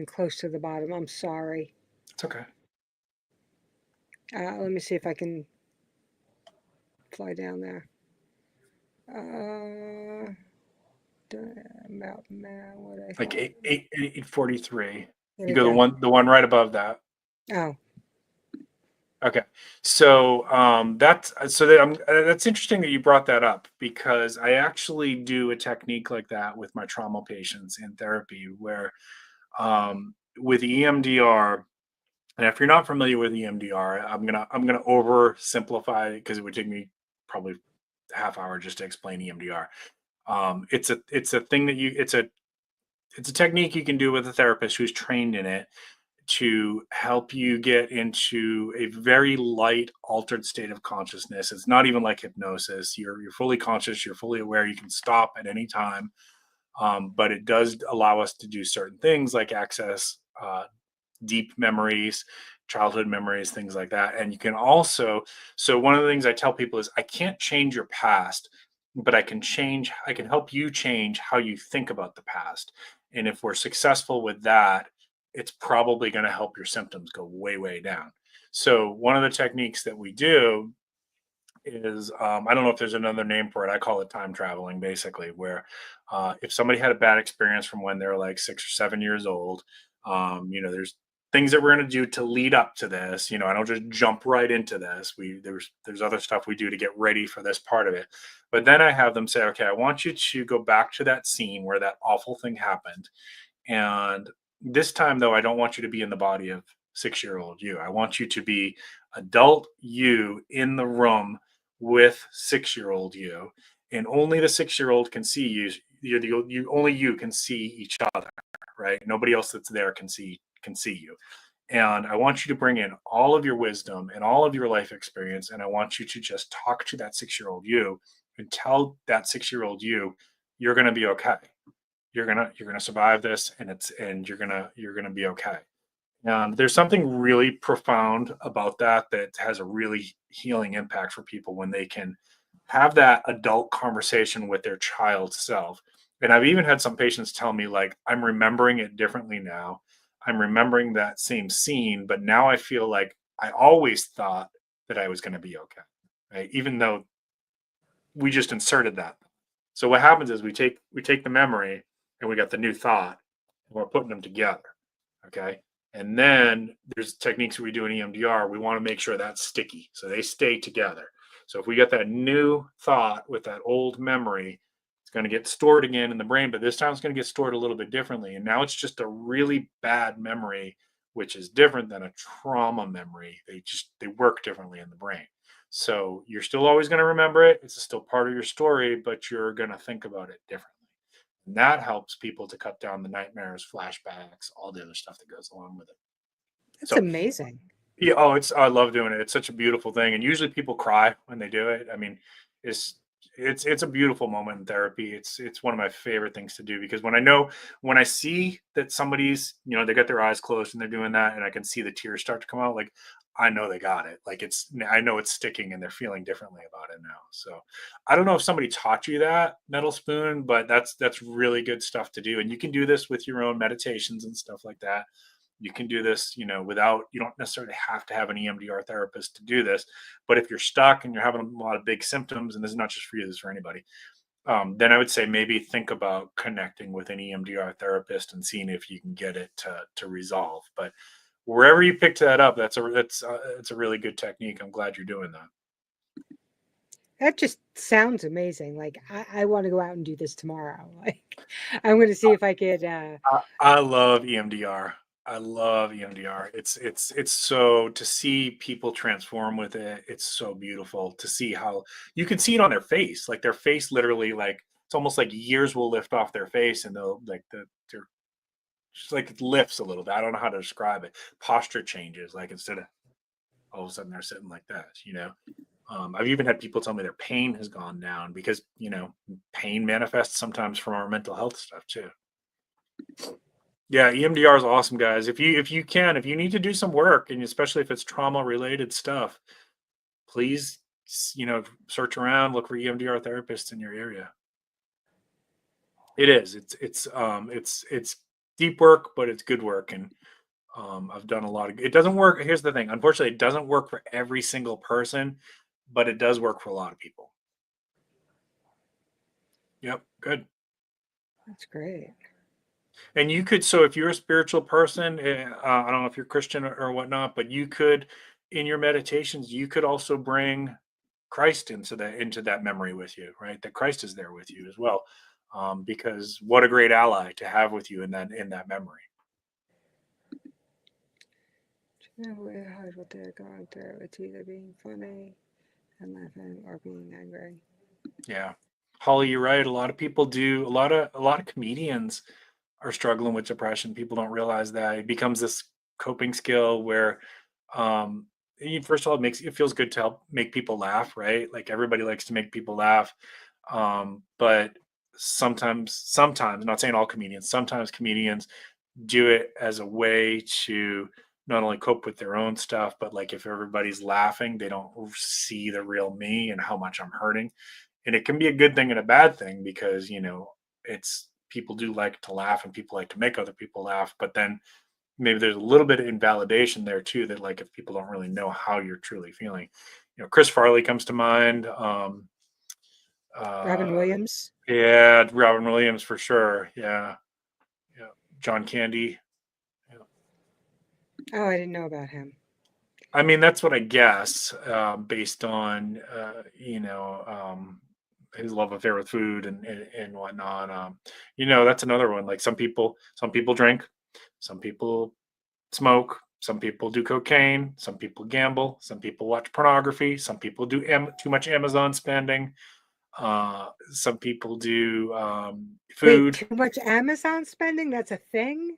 close to the bottom. I'm sorry.
it's okay.
Let me see if I can fly down there. Uh, what I
Like
thought.
843.
There
You
we
go
go.
the one right above that.
Oh,
Okay. So that's interesting that you brought that up, because I actually do a technique like that with my trauma patients in therapy where with EMDR. And if you're not familiar with EMDR, I'm gonna oversimplify it because it would take me probably a half hour just to explain EMDR. It's a thing that you it's a technique you can do with a therapist who's trained in it to help you get into a very light altered state of consciousness. It's not even like hypnosis. You're fully conscious, you're fully aware, you can stop at any time. But it does allow us to do certain things like access deep memories, childhood memories, things like that. And you can also, so one of the things I tell people is I can't change your past, but I can help you change how you think about the past. And if we're successful with that, it's probably going to help your symptoms go way, way down. So one of the techniques that we do is I don't know if there's another name for it. I call it time traveling, basically, where if somebody had a bad experience from when they're like 6 or 7 years old, there's things that we're going to do to lead up to this. I don't just jump right into this. There's other stuff we do to get ready for this part of it. But then I have them say, okay, I want you to go back to that scene where that awful thing happened, and this time, though, I don't want you to be in the body of 6 year old you. I want you to be adult you in the room with 6 year old you. And only the 6 year old can see you. Only you can see each other, right? Nobody else that's there can see you. And I want you to bring in all of your wisdom and all of your life experience. And I want you to just talk to that 6 year old you and tell that 6 year old you, you're going to be okay. You're gonna survive this, and you're gonna be okay. There's something really profound about that has a really healing impact for people when they can have that adult conversation with their child self. And I've even had some patients tell me, like, I'm remembering it differently now. I'm remembering that same scene, but now I feel like I always thought that I was going to be okay, right? Even though we just inserted that. So what happens is we take the memory and we got the new thought and we're putting them together. Okay. And then there's techniques we do in EMDR. We want to make sure that's sticky. So they stay together. So if we get that new thought with that old memory, it's going to get stored again in the brain, but this time it's going to get stored a little bit differently. And now it's just a really bad memory, which is different than a trauma memory. They work differently in the brain. So you're still always going to remember it. It's still part of your story, but you're going to think about it differently. And that helps people to cut down the nightmares, flashbacks, all the other stuff that goes along with it.
That's
So
amazing.
yeah, oh, I love doing it. It's such a beautiful thing, and usually people cry when they do it. I mean, it's it's a beautiful moment in therapy. It's one of my favorite things to do because when I see that somebody's, they got their eyes closed and they're doing that, and I can see the tears start to come out, like I know they got it. Like I know it's sticking, and they're feeling differently about it now. So I don't know if somebody taught you that, metal spoon, but that's really good stuff to do, and you can do this with your own meditations and stuff like that. You can do this, without, you don't necessarily have to have an EMDR therapist to do this. But if you're stuck and you're having a lot of big symptoms, and this is not just for you, this is for anybody, then I would say maybe think about connecting with an EMDR therapist and seeing if you can get it to resolve. But wherever you picked that up, it's a really good technique. I'm glad you're doing that.
That just sounds amazing. Like I want to go out and do this tomorrow. Like I'm going to see if I could.
I love EMDR. I love EMDR. It's so to see people transform with it. It's so beautiful to see how you can see it on their face. Like their face literally, like it's almost like years will lift off their face, and they'll like their just like it lifts a little bit. I don't know how to describe it. Posture changes. Like instead of all of a sudden they're sitting like that. I've even had people tell me their pain has gone down because pain manifests sometimes from our mental health stuff too. Yeah, EMDR is awesome, guys. If you need to do some work, and especially if it's trauma related stuff, please search around, look for EMDR therapists in your area. It is. It's deep work, but it's good work, and I've done a lot of. It doesn't work. Here's the thing. Unfortunately, it doesn't work for every single person, but it does work for a lot of people. Yep, good.
That's great.
And you could, so if you're a spiritual person, I don't know if you're Christian or whatnot, but you could, in your meditations, you could also bring Christ into that memory with you, right? That Christ is there with you as well, because what a great ally to have with you in that memory.
You know, we hide what they're going through. It's either being funny and laughing or being angry.
Yeah, Holly, you're right. A lot of people do. A lot of comedians are struggling with depression. People don't realize that it becomes this coping skill where, first of all, it feels good to help make people laugh, right? Like everybody likes to make people laugh, but sometimes, not saying all comedians, sometimes comedians do it as a way to not only cope with their own stuff, but like if everybody's laughing, they don't see the real me and how much I'm hurting. And it can be a good thing and a bad thing because it's people do like to laugh and people like to make other people laugh, but then maybe there's a little bit of invalidation there too, that like if people don't really know how you're truly feeling. Chris Farley comes to mind.
Robin
uh
Williams.
yeah, Robin Williams for sure. Yeah, yeah. John Candy. Yeah.
Oh, I didn't know about him.
I mean, that's what I guess, based on his love affair with food and whatnot. That's another one. Like some people drink, some people smoke, some people do cocaine, some people gamble, some people watch pornography, some people do too much Amazon spending, some people do
Wait,
food.
too much Amazon spending? That's a thing?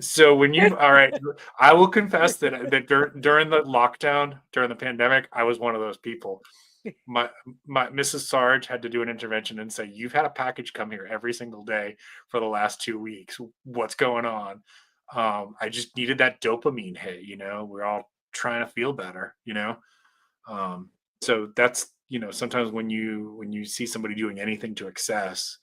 So all right, I will confess that during the lockdown, during the pandemic, I was one of those people. My Mrs. Sarge had to do an intervention and say, "You've had a package come here every single day for the last 2 weeks. What's going on?" I just needed that dopamine hit. We're all trying to feel better. Um, so that's sometimes when you see somebody doing anything to excess,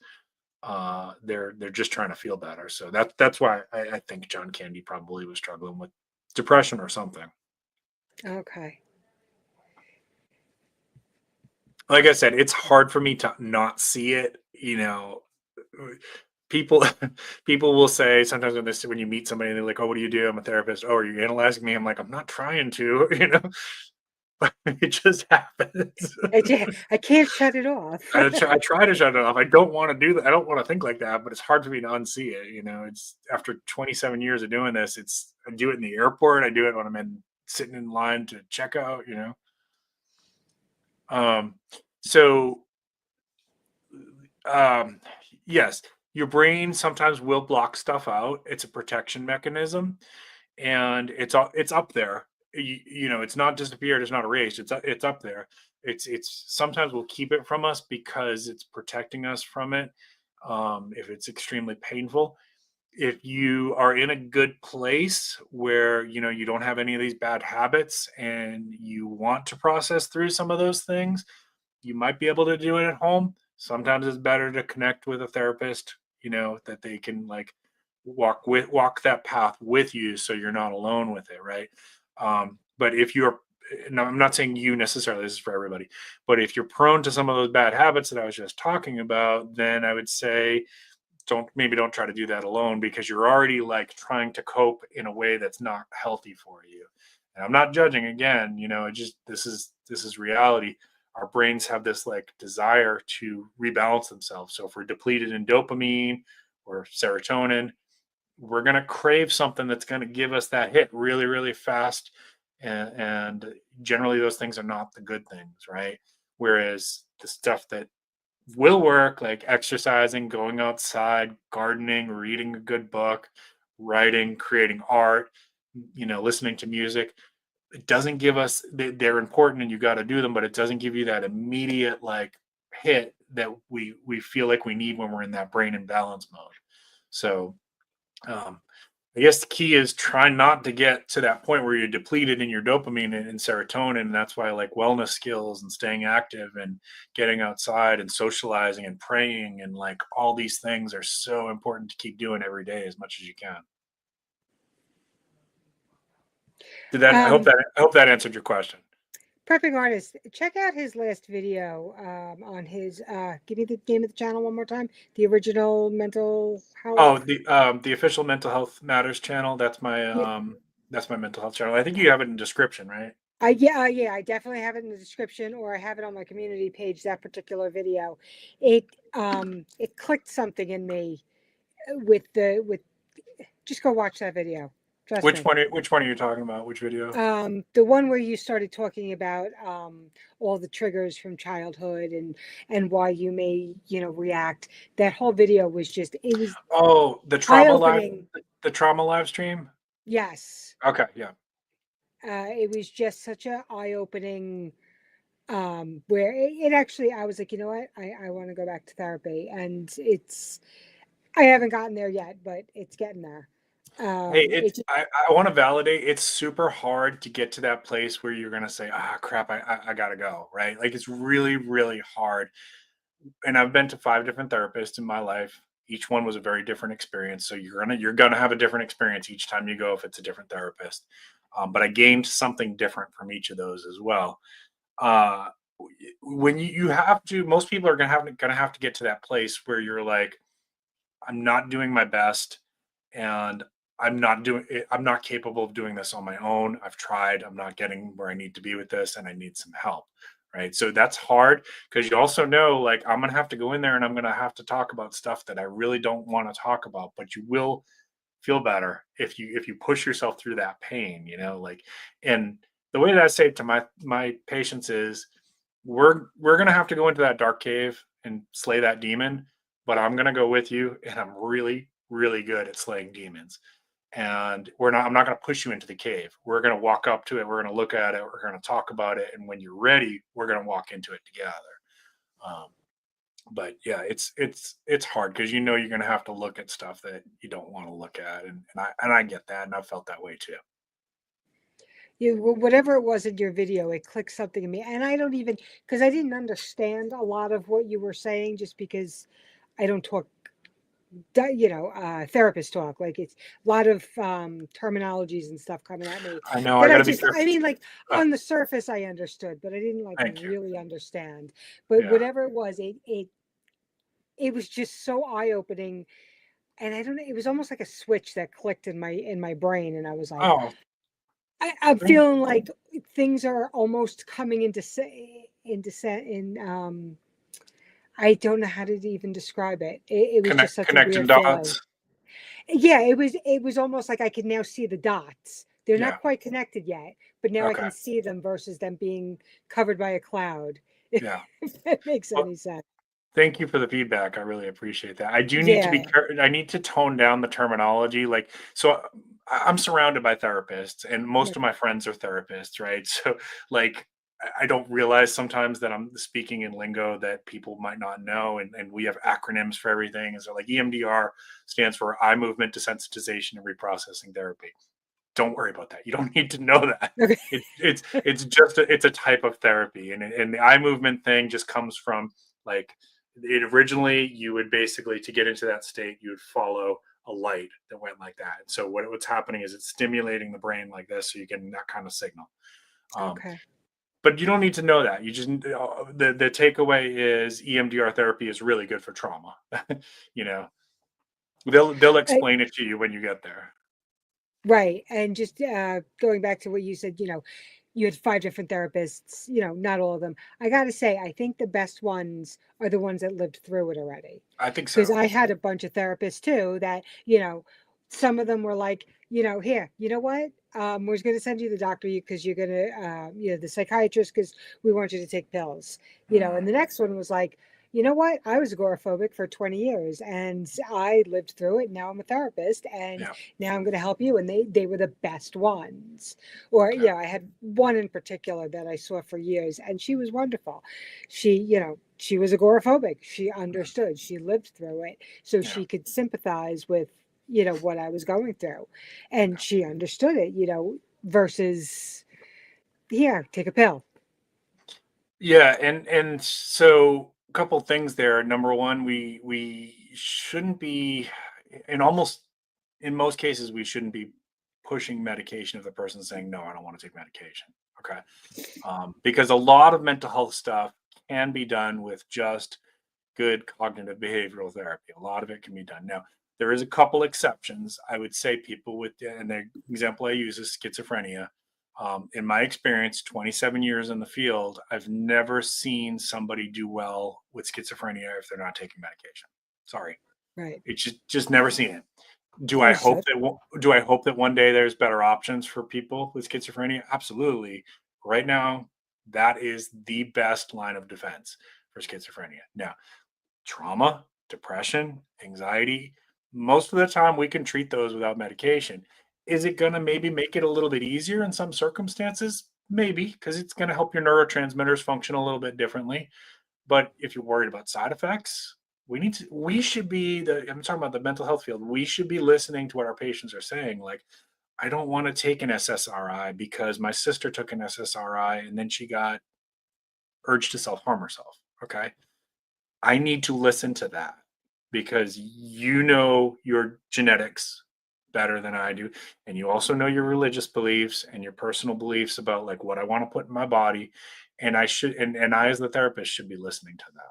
they're just trying to feel better. So that's why I think John Candy probably was struggling with depression or something.
Okay.
Like I said, it's hard for me to not see it. People people will say sometimes when you meet somebody and they're like, "Oh, what do you do? I'm a therapist." "Oh, are you analyzing me?" I'm like, "I'm not trying to." It just happens.
I can't shut it off.
I try to shut it off. I don't want to do that. I don't want to think like that, but it's hard for me to unsee it. You know, it's after 27 years of doing this. I do it in the airport. I do it when I'm sitting in line to check out. Um, so um, yes, your brain sometimes will block stuff out. It's a protection mechanism, and it's up there. It's not disappeared. It's not erased. It's up there. It's sometimes we'll keep it from us because it's protecting us from it. If it's extremely painful, if you are in a good place where you don't have any of these bad habits and you want to process through some of those things, you might be able to do it at home. Sometimes it's better to connect with a therapist, that they can like walk that path with you so you're not alone with it, right? But if you're no, I'm not saying you necessarily, this is for everybody, but if you're prone to some of those bad habits that I was just talking about, then I would say don't try to do that alone because you're already like trying to cope in a way that's not healthy for you. And I'm not judging again, it just this is reality. Our brains have this like desire to rebalance themselves. So if we're depleted in dopamine or serotonin, we're going to crave something that's going to give us that hit really, really fast. And generally those things are not the good things, right? Whereas the stuff that will work, like exercising, going outside, gardening, reading a good book, writing, creating art, listening to music. It doesn't give us, they're important and you got to do them, but it doesn't give you that immediate like hit that we feel like we need when we're in that brain imbalance mode. So um, I guess the key is try not to get to that point where you're depleted in your dopamine and serotonin. And that's why like wellness skills and staying active and getting outside and socializing and praying and like all these things are so important to keep doing every day as much as you can.
um,
I hope that answered your question.
Prepping Artist, check out his last video on his. Give me the name of the channel one more time. The original mental health.
Oh, the official Mental Health Matters channel.
Yeah,
That's my mental health channel. I think you have it in description, right?
yeah, I definitely have it in the description, or I have it on my community page. That particular video, it clicked something in me with. Just go watch that video. Trust me.
Which one are you talking about? Which video?
The one where you started talking about all the triggers from childhood and why you may react. That whole video was just it was
Oh,
eye opening.
the trauma live stream.
Yes,
Okay, yeah.
it was just such a eye opening. Where it actually, I was like, you know what, I want to go back to therapy, and I haven't gotten there yet, but it's getting there.
Hey,
It
I want to validate. It's super hard to get to that place where you're gonna say, "Ah, crap, I gotta go." Right? Like it's really, really hard. And I've been to 5 different therapists in my life. Each one was a very different experience. So you're gonna have a different experience each time you go if it's a different therapist. But I gained something different from each of those as well. Uh, when you have to, most people are gonna have to get to that place where you're like, I'm not doing my best and I'm not capable of doing this on my own. I've tried, I'm not getting where I need to be with this and I need some help. Right. So that's hard because you also know like I'm gonna have to go in there and I'm gonna have to talk about stuff that I really don't want to talk about, but you will feel better if you push yourself through that pain, like. And the way that I say it to my patients is we're gonna have to go into that dark cave and slay that demon, but I'm gonna go with you, and I'm really, really good at slaying demons. And I'm not gonna push you into the cave. We're gonna walk up to it, we're gonna look at it, we're gonna talk about it, and when you're ready, we're gonna walk into it together. Um, but yeah, it's hard because you're gonna have to look at stuff that you don't want to look at, and I get that, and I felt that way too.
whatever it was in your video, it clicked something in me, and I don't even because I didn't understand a lot of what you were saying, just because I don't talk, therapist talk. Like it's a lot of terminologies and stuff coming at me
I know I
that
got to be
I
careful.
mean, like
Uh,
on the surface, I understood, but I didn't like
Thank you.
really understand. But
Yeah.
whatever it was, it was just so eye opening, and I don't know, it was almost like a switch that clicked in my brain, and I was like,
Oh,
I'm
Bring-
feeling like things are almost coming I don't know how to even describe it. It was just such a
connecting
weird feeling.
dots.
Yeah, it was almost like I could now see the dots. They're
Yeah.
not quite connected yet, but now I
Okay.
can see them versus them being covered by a cloud.
Yeah.
If that makes
Well,
any sense.
thank you for the feedback. I really appreciate that. I do need to be
Yeah.
I need to tone down the terminology. Like, so I'm surrounded by therapists, and most of
Right.
my friends are therapists, right? So, like, I don't realize sometimes that I'm speaking in lingo that people might not know, and we have acronyms for everything. And so, like, EMDR stands for eye movement desensitization and reprocessing therapy. Don't worry about that. You don't need to know that.
Okay.
It's just it's a type of therapy, and the eye movement thing just comes from, like, it originally, you would basically, to get into that state, you would follow a light that went like that. And so what's happening is it's stimulating the brain like this, so you get that kind of signal. Um,
Okay.
but you don't need to know that. You just the takeaway is EMDR therapy is really good for trauma. you know, they'll
I,
explain it to you when you get there.
right. And just going back to what you said, you had 5 different therapists, not all of them. I got to say, I think the best ones are the ones that lived through it already.
I think
Because
so.
I had a bunch of therapists too that, some of them were like, here, you know what? We're going to send you the doctor because you're going to, the psychiatrist because we want you to take pills, and the next one was like, you know what? I was agoraphobic for 20 years and I lived through it. Now I'm a therapist and
Yeah.
now I'm going to help you. And they were the best ones. Or,
Yeah.
I had one in particular that I saw for years and she was wonderful. She was agoraphobic. She
Mhm.
understood. She lived through it. So
Yeah.
she could sympathize with, what I was going through. And
Yeah.
she understood it, versus here, take a pill.
Yeah, and so a couple things there. Number one, we shouldn't be, in almost in most cases, we shouldn't be pushing medication if the person's saying no, I don't want to take medication. Okay, because a lot of mental health stuff can be done with just good cognitive behavioral therapy. A lot of it can be done. Now, there is a couple exceptions. I would say people with, and the example I use is schizophrenia. In my experience, 27 years in the field, I've never seen somebody do well with schizophrenia if they're not taking medication. Sorry,
Right.
it's just never seen it.
Understood.
Do I hope that one day there's better options for people with schizophrenia? Absolutely. Right now, that is the best line of defense for schizophrenia. Now, trauma, depression, anxiety, most of the time we can treat those without medication. Is it going to maybe make it a little bit easier in some circumstances? Maybe, because it's going to help your neurotransmitters function a little bit differently. But if you're worried about side effects, we should be I'm talking about the mental health field. We should be listening to what our patients are saying. Like, I don't want to take an SSRI because my sister took an SSRI and then she got urged to self harm herself. Okay, I need to listen to that because you know your genetics better than I do. And you also know your religious beliefs and your personal beliefs about, like, what I want to put in my body. And and I, as the therapist, should be listening to that.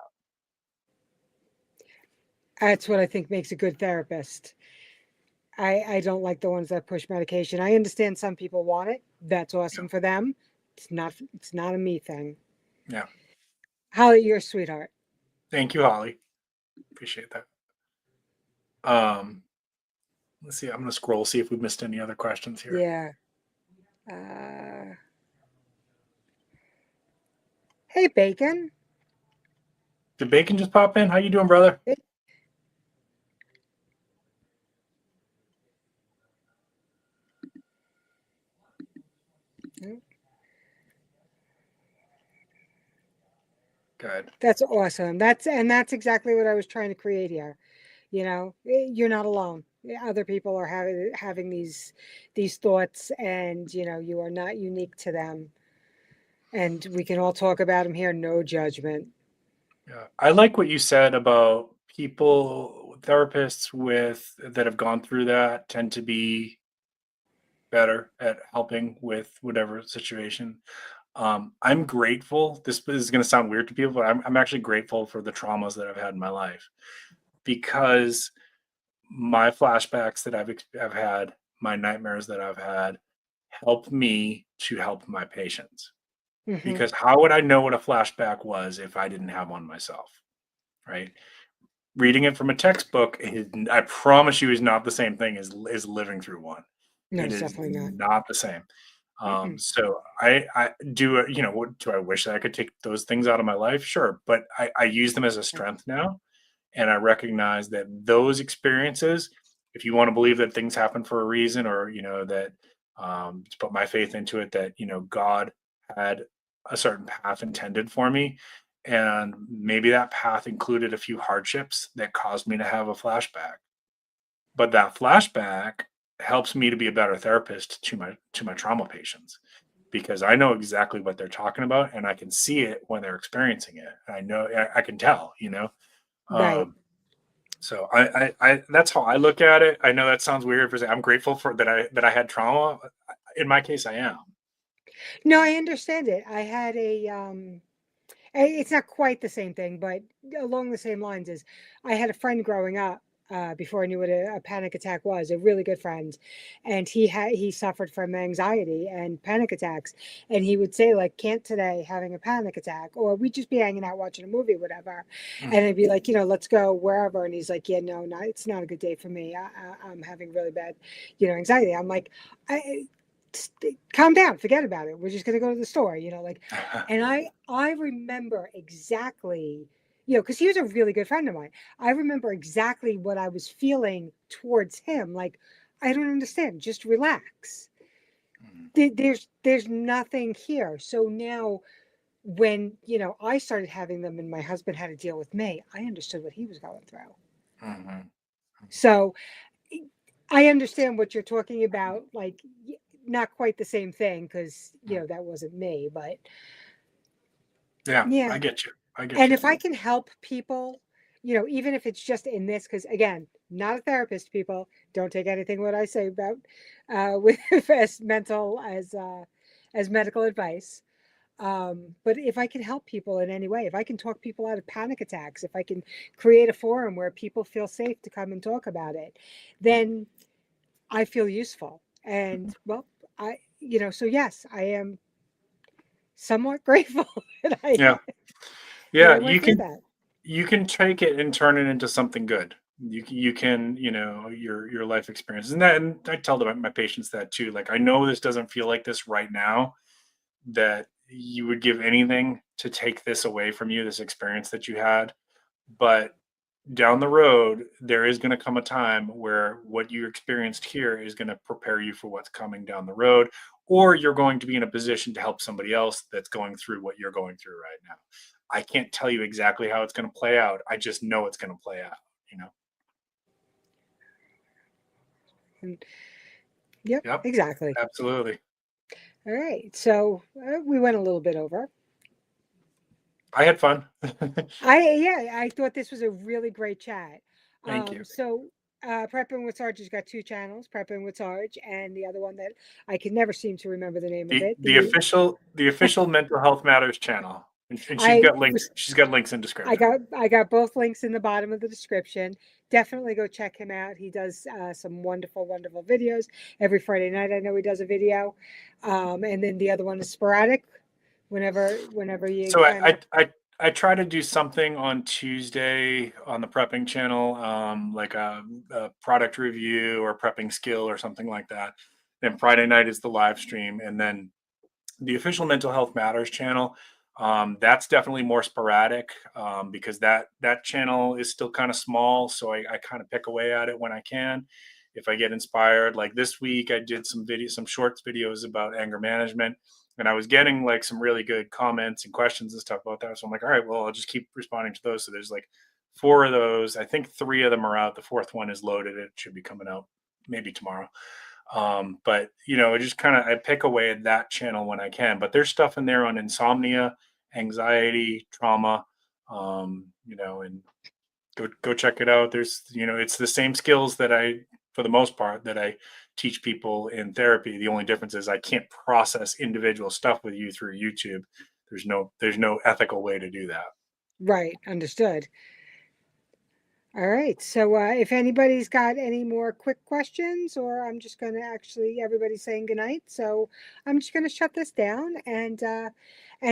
That's what I think makes a good therapist. I don't like the ones that push medication. I understand some people want it. That's
Yeah.
awesome for them. It's not a me thing.
Yeah.
Holly, you're a sweetheart.
Thank you, Holly. Appreciate that. Um, let's see. I'm going to scroll, see if we missed any other questions here.
Yeah. Uh, hey, Bacon.
Did Bacon just pop in? How you doing, brother?
Hey.
Good.
That's awesome. That's exactly what I was trying to create here. You're not alone. Other people are having these thoughts, and you are not unique to them. And we can all talk about them here. No judgment.
Yeah. I like what you said about people, therapists with that have gone through that tend to be better at helping with whatever situation. I'm grateful. This is going to sound weird to people, but I'm actually grateful for the traumas that I've had in my life because my flashbacks that I've had, my nightmares that I've had, help me to help my patients.
Hmm.
Because how would I know what a flashback was if I didn't have one myself? Right? Reading it from a textbook, I promise you, is not the same thing as living through one.
No,
It
it's
is
definitely not.
not the same.
Mm-mm.
So I do, what do I wish that I could take those things out of my life? Sure. But I use them as a
Yeah.
strength now. And I recognize that those experiences, if you want to believe that things happen for a reason, or, that to put my faith into it, that, God had a certain path intended for me. And maybe that path included a few hardships that caused me to have a flashback. But that flashback helps me to be a better therapist to my trauma patients, because I know exactly what they're talking about and I can see it when they're experiencing it. I know, I can tell.
Right.
Um, so I that's how I look at it. I know that sounds weird for saying I'm grateful for that I had trauma. In my case, I am.
No, I understand it. I had it's not quite the same thing, but along the same lines as I had a friend growing up before I knew what a panic attack was, a really good friend, and he suffered from anxiety and panic attacks, and he would say like, "Can't today, having a panic attack," or we'd just be hanging out watching a movie, whatever,
Mm.
and I'd be like, let's go wherever, and he's like, "Yeah, no, it's not a good day for me. I'm having really bad, anxiety." I'm like, I. Calm down, forget about it. We're just gonna go to the store, like, and I remember exactly, because he was a really good friend of mine. I remember exactly what I was feeling towards him. Like, I don't understand. Just relax.
Mm.
There's nothing here. So now, when I started having them, and my husband had to deal with me, I understood what he was going through.
Mhm.
So I understand what you're talking about. Like, not quite the same thing, because
Mm.
that wasn't me, but
Yeah,
yeah.
I get you. I get
And
you.
if I can help people, even if it's just in this, because again, not a therapist, people don't take anything what I say about with as mental as medical advice. But if I can help people in any way, if I can talk people out of panic attacks, if I can create a forum where people feel safe to come and talk about it, then I feel useful. And well, so yes, I am somewhat grateful that I
Yeah.
that
Yeah,
I went through that.
you can take it and turn it into something good. You can, your life experiences, and I tell my patients that too. Like, I know this doesn't feel like this right now, that you would give anything to take this away from you, this experience that you had. But down the road, there is going to come a time where what you experienced here is going to prepare you for what's coming down the road, or you're going to be in a position to help somebody else that's going through what you're going through right now. I can't tell you exactly how it's going to play out. I just know it's going to play out, you know?
And yep,
Yep,
exactly.
absolutely.
All right. So we went a little bit over.
I had fun.
Yeah, I thought this was a really great chat.
Thank you.
So Prepping with Sarge has got two channels, Prepping with Sarge, and the other one that I can never seem to remember the name of
The
it.
the official the official Mental Health Matters channel, and she's
I
got links. She's got links in description.
I got both links in the bottom of the description. Definitely go check him out. He does some wonderful, wonderful videos every Friday night. I know he does a video, and then the other one is sporadic. Whenever you
So
kind of
I try to do something on Tuesday on the prepping channel, like a product review or prepping skill or something like that. Then Friday night is the live stream, and then the official Mental Health Matters channel. That's definitely more sporadic, because that channel is still kind of small, so I kind of pick away at it when I can. If I get inspired, like this week, I did some shorts videos about anger management, and I was getting like some really good comments and questions and stuff about that. So I'm like, all right, well, I'll just keep responding to those. So there's like four of those. I think three of them are out. The fourth one is loaded. It should be coming out maybe tomorrow. But it just kind of, I pick away at that channel when I can. But there's stuff in there on insomnia, anxiety, trauma, and go check it out. There's, it's the same skills that for the most part, that I teach people in therapy. The only difference is I can't process individual stuff with you through YouTube. There's no ethical way to do that.
right understood. All right. So if anybody's got any more quick questions, or I'm just going to actually, everybody's saying goodnight. So I'm just going to shut this down. And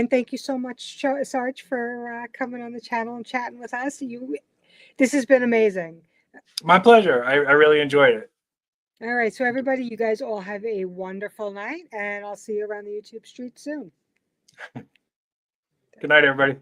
thank you so much, Sarge, for coming on the channel and chatting with us. This has been amazing.
My pleasure. I really enjoyed it.
All right. So everybody, you guys all have a wonderful night, and I'll see you around the YouTube street soon.
Good night, everybody.